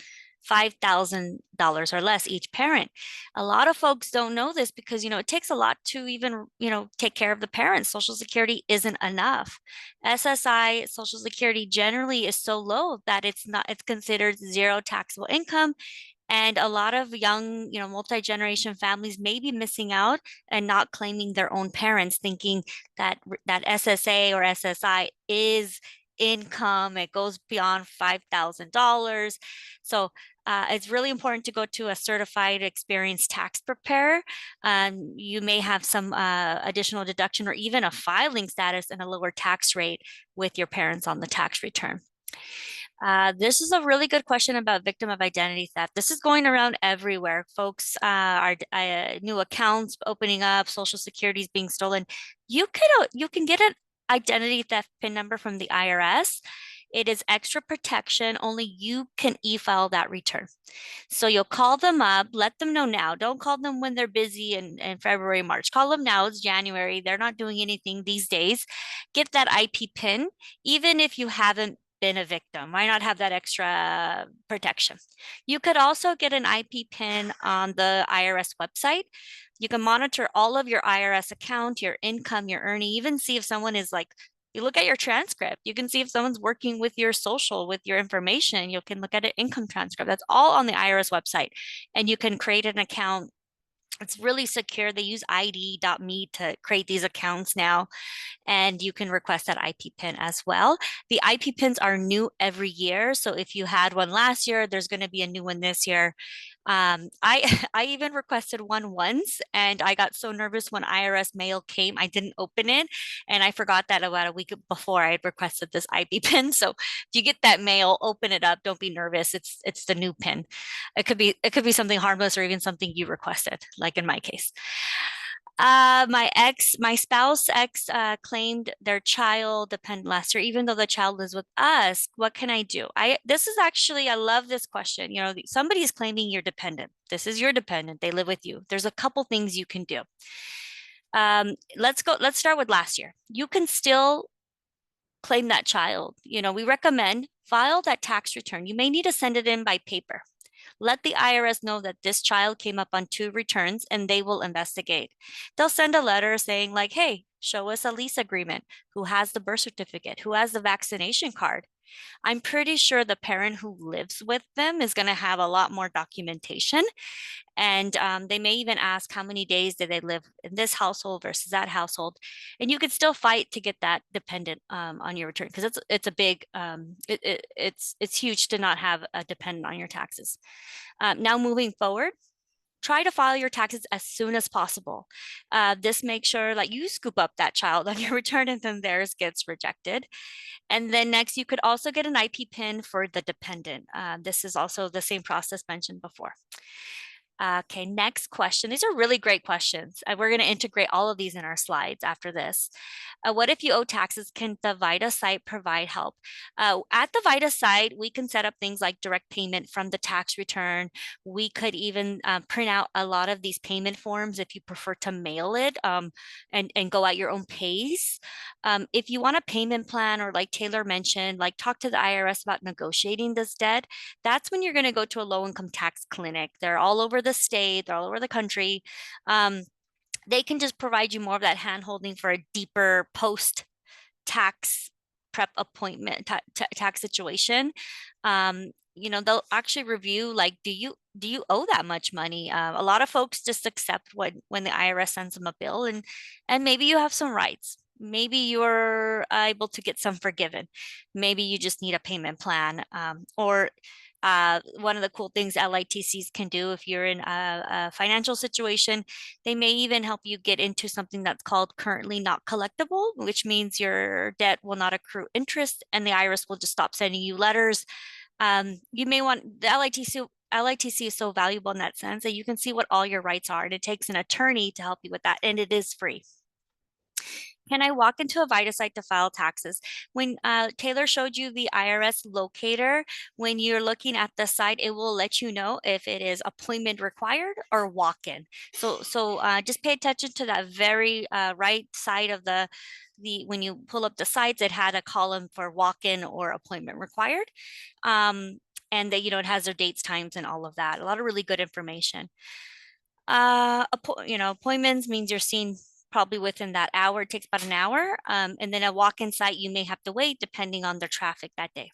$5,000 or less each parent. A lot of folks don't know this because, it takes a lot to even, take care of the parents. Social Security isn't enough. SSI, Social Security, generally is so low that it's considered zero taxable income. And a lot of young, multi-generation families may be missing out and not claiming their own parents, thinking that SSA or SSI is income. It goes beyond $5,000. So it's really important to go to a certified, experienced tax preparer. You may have some additional deduction or even a filing status and a lower tax rate with your parents on the tax return. This is a really good question about victim of identity theft. This is going around everywhere. Folks are new accounts opening up, Social Security is being stolen. You can get an identity theft PIN number from the IRS. It is extra protection. Only you can e-file that return. So you'll call them up, let them know now. Don't call them when they're busy in February, March. Call them now. It's January. They're not doing anything these days. Get that IP PIN, even if you haven't been a victim. Why not have that extra protection? You could also get an IP PIN on the IRS website. You can monitor all of your IRS account, your income, your earning, even see if someone is you look at your transcript. You can see if someone's working with your social, with your information. You can look at an income transcript. That's all on the IRS website. And you can create an account. It's really secure. They use ID.me to create these accounts now. And you can request that IP PIN as well. The IP PINs are new every year. So if you had one last year, there's going to be a new one this year. I even requested one once, and I got so nervous when IRS mail came, I didn't open it, and I forgot that about a week before I had requested this IP PIN. So if you get that mail, open it up. Don't be nervous. It's the new PIN. It could be something harmless or even something you requested, like in my case. My spouse claimed their child dependent last year, even though the child lives with us. What can I do? I love this question. Somebody is claiming you're dependent. This is your dependent. They live with you. There's a couple things you can do. Let's start with last year. You can still claim that child. We recommend file that tax return. You may need to send it in by paper. Let the IRS know that this child came up on 2 returns and they will investigate. They'll send a letter saying hey, show us a lease agreement, who has the birth certificate, who has the vaccination card. I'm pretty sure the parent who lives with them is going to have a lot more documentation. And they may even ask how many days did they live in this household versus that household. And you could still fight to get that dependent on your return, because it's a big, it's huge to not have a dependent on your taxes. Now moving forward, try to file your taxes as soon as possible. This makes sure you scoop up that child on your return and then theirs gets rejected. And then next, you could also get an IP PIN for the dependent. This is also the same process mentioned before. Okay, next question. These are really great questions. We're going to integrate all of these in our slides after this. What if you owe taxes? Can the VITA site provide help? At the VITA site, we can set up things like direct payment from the tax return. We could even print out a lot of these payment forms if you prefer to mail it and go at your own pace. If you want a payment plan, or like Taylor mentioned, like talk to the IRS about negotiating this debt, that's when you're going to go to a low income tax clinic. They're all over the state, they're all over the country. They can just provide you more of that hand holding for a deeper post tax prep appointment tax situation. They'll actually review, like, do you owe that much money? A lot of folks just accept when the IRS sends them a bill, and maybe you have some rights. Maybe you're able to get some forgiven. Maybe you just need a payment plan, or one of the cool things LITCs can do if you're in a financial situation, they may even help you get into something that's called currently not collectible, which means your debt will not accrue interest and the IRS will just stop sending you letters. You may want the LITC is so valuable in that sense that you can see what all your rights are, and it takes an attorney to help you with that, and it is free. Can I walk into a VITA site to file taxes? When Taylor showed you the IRS locator, when you're looking at the site, it will let you know if it is appointment required or walk-in. So just pay attention to that very right side of the when you pull up the sites, it had a column for walk-in or appointment required. And that, it has their dates, times, and all of that. A lot of really good information. Appointments means you're seen probably within that hour. It takes about an hour. And then a walk-in site, you may have to wait depending on the traffic that day.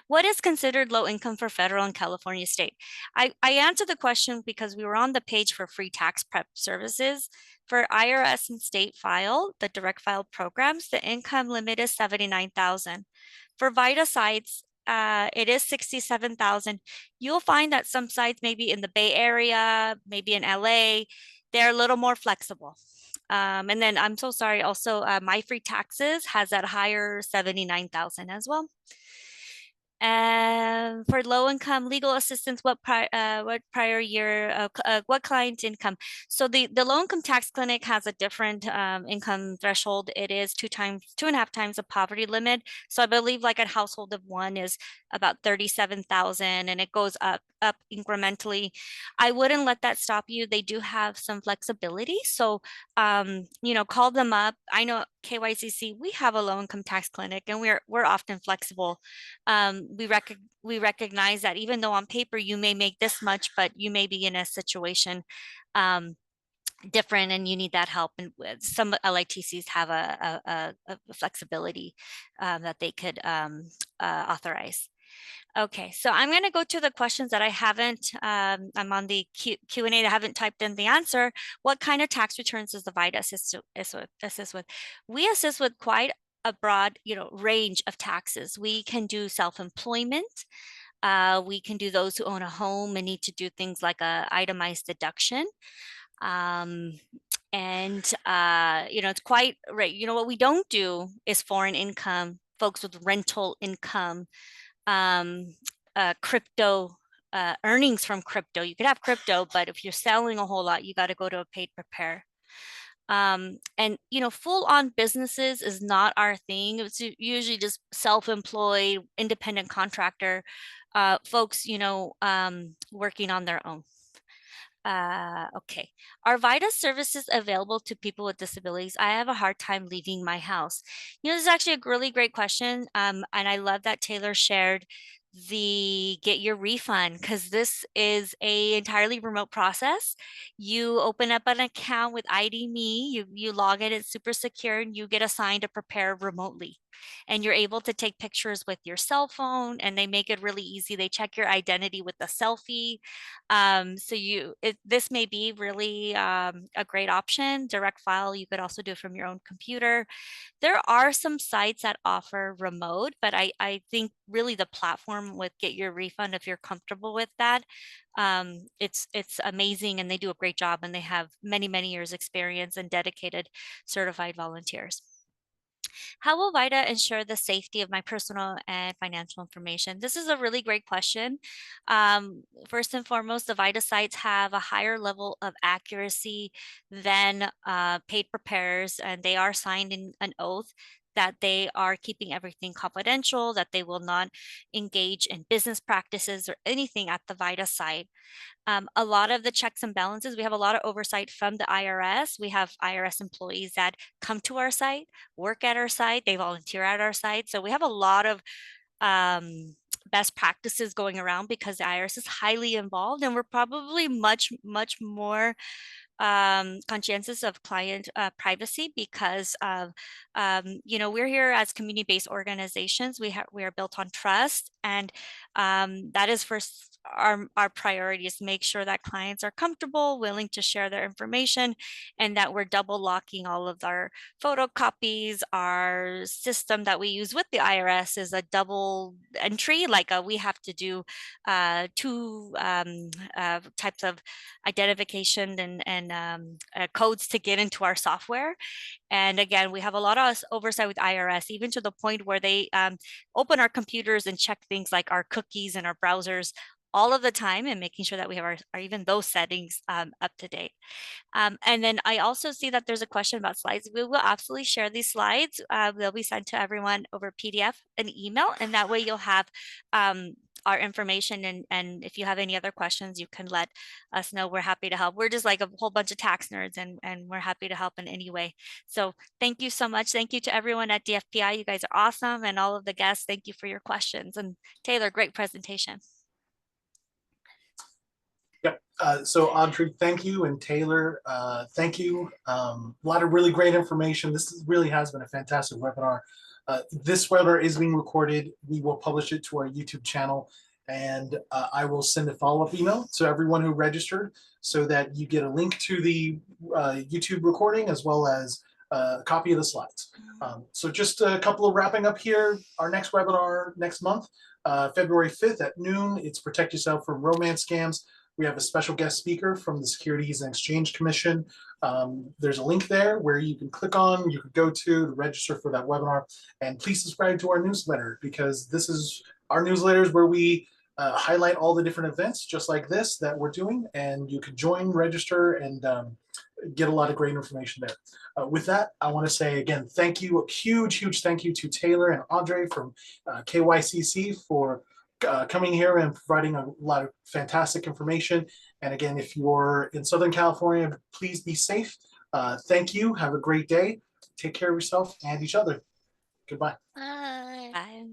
What is considered low income for federal and California state? I answered the question because we were on the page for free tax prep services. For IRS and state file, the direct file programs, the income limit is $79,000. For VITA sites, it is $67,000. You'll find that some sites, maybe in the Bay Area, maybe in LA, they're a little more flexible. And then I'm so sorry, also My Free Taxes has that higher 79,000 as well. And for low income legal assistance, what prior year, what client income? So the low income tax clinic has a different income threshold. It is 2.5 times the poverty limit. So I believe like a household of one is about 37,000, and it goes up incrementally. I wouldn't let that stop you. They do have some flexibility. So, call them up. I know KYCC, we have a low income tax clinic, and we're often flexible. We recognize that even though on paper you may make this much, but you may be in a situation different and you need that help. And with some LITCs have a flexibility that they could authorize. Okay, so I'm going to go to the questions that I haven't, I'm on the Q&A that I haven't typed in the answer. What kind of tax returns does the VITA assist with? We assist with quite a broad, range of taxes. We can do self-employment. We can do those who own a home and need to do things like a itemized deduction. It's quite right. What we don't do is foreign income, folks with rental income, crypto, earnings from crypto. You could have crypto, but if you're selling a whole lot, you got to go to a paid prepare. Full on businesses is not our thing. It's usually just self-employed, independent contractor, folks, working on their own. Okay. Are VITA services available to people with disabilities? I have a hard time leaving my house. This is actually a really great question. And I love that Taylor shared the get your refund, because this is a entirely remote process. You open up an account with ID Me, you log in, it's super secure, and you get assigned to prepare remotely. And you're able to take pictures with your cell phone, and they make it really easy. They check your identity with a selfie. This may be really a great option. Direct file, you could also do it from your own computer. There are some sites that offer remote, but I think really the platform with Get Your Refund, if you're comfortable with that, it's amazing, and they do a great job, and they have many, many years experience and dedicated certified volunteers. How will VITA ensure the safety of my personal and financial information? This is a really great question. First and foremost, the VITA sites have a higher level of accuracy than paid preparers, and they are signed in an oath that they are keeping everything confidential, that they will not engage in business practices or anything at the VITA site. A lot of the checks and balances, we have a lot of oversight from the IRS. We have IRS employees that come to our site, work at our site, they volunteer at our site. So we have a lot of best practices going around because the IRS is highly involved, and we're probably much more conscientious of client privacy because of, we're here as community-based organizations. We are built on trust, and that is first our priority is to make sure that clients are comfortable, willing to share their information, and that we're double locking all of our photocopies. Our system that we use with the IRS is a double entry, like we have to do two types of identification and codes to get into our software. And again, we have a lot of oversight with IRS, even to the point where they open our computers and check things like our cookies and our browsers all of the time, and making sure that we have our even those settings up to date. And then I also see that there's a question about slides. We will absolutely share these slides. They'll be sent to everyone over PDF and email, and that way you'll have our information. And if you have any other questions, you can let us know. We're happy to help. We're just like a whole bunch of tax nerds, and we're happy to help in any way. So thank you so much. Thank you to everyone at DFPI. You guys are awesome. And all of the guests, thank you for your questions. And Taylor, great presentation. Yep. So Audrey, thank you, and Taylor, thank you. A lot of really great information. This really has been a fantastic webinar. This webinar is being recorded. We will publish it to our YouTube channel, and I will send a follow-up email to everyone who registered so that you get a link to the YouTube recording as well as a copy of the slides. So just a couple of wrapping up here. Our next webinar next month, February 5th at noon. It's Protect Yourself from Romance Scams. We have a special guest speaker from the Securities and Exchange Commission. There's a link there where you can click on, you can go to register for that webinar. And please subscribe to our newsletter, because this is our newsletters where we highlight all the different events just like this that we're doing. And you can join, register, and get a lot of great information there. With that, I want to say again, thank you, a huge thank you to Taylor and Andre from KYCC for coming here and providing a lot of fantastic information. And again, if you're in Southern California, please be safe. Thank you. Have a great day. Take care of yourself and each other. Goodbye. Bye. Bye.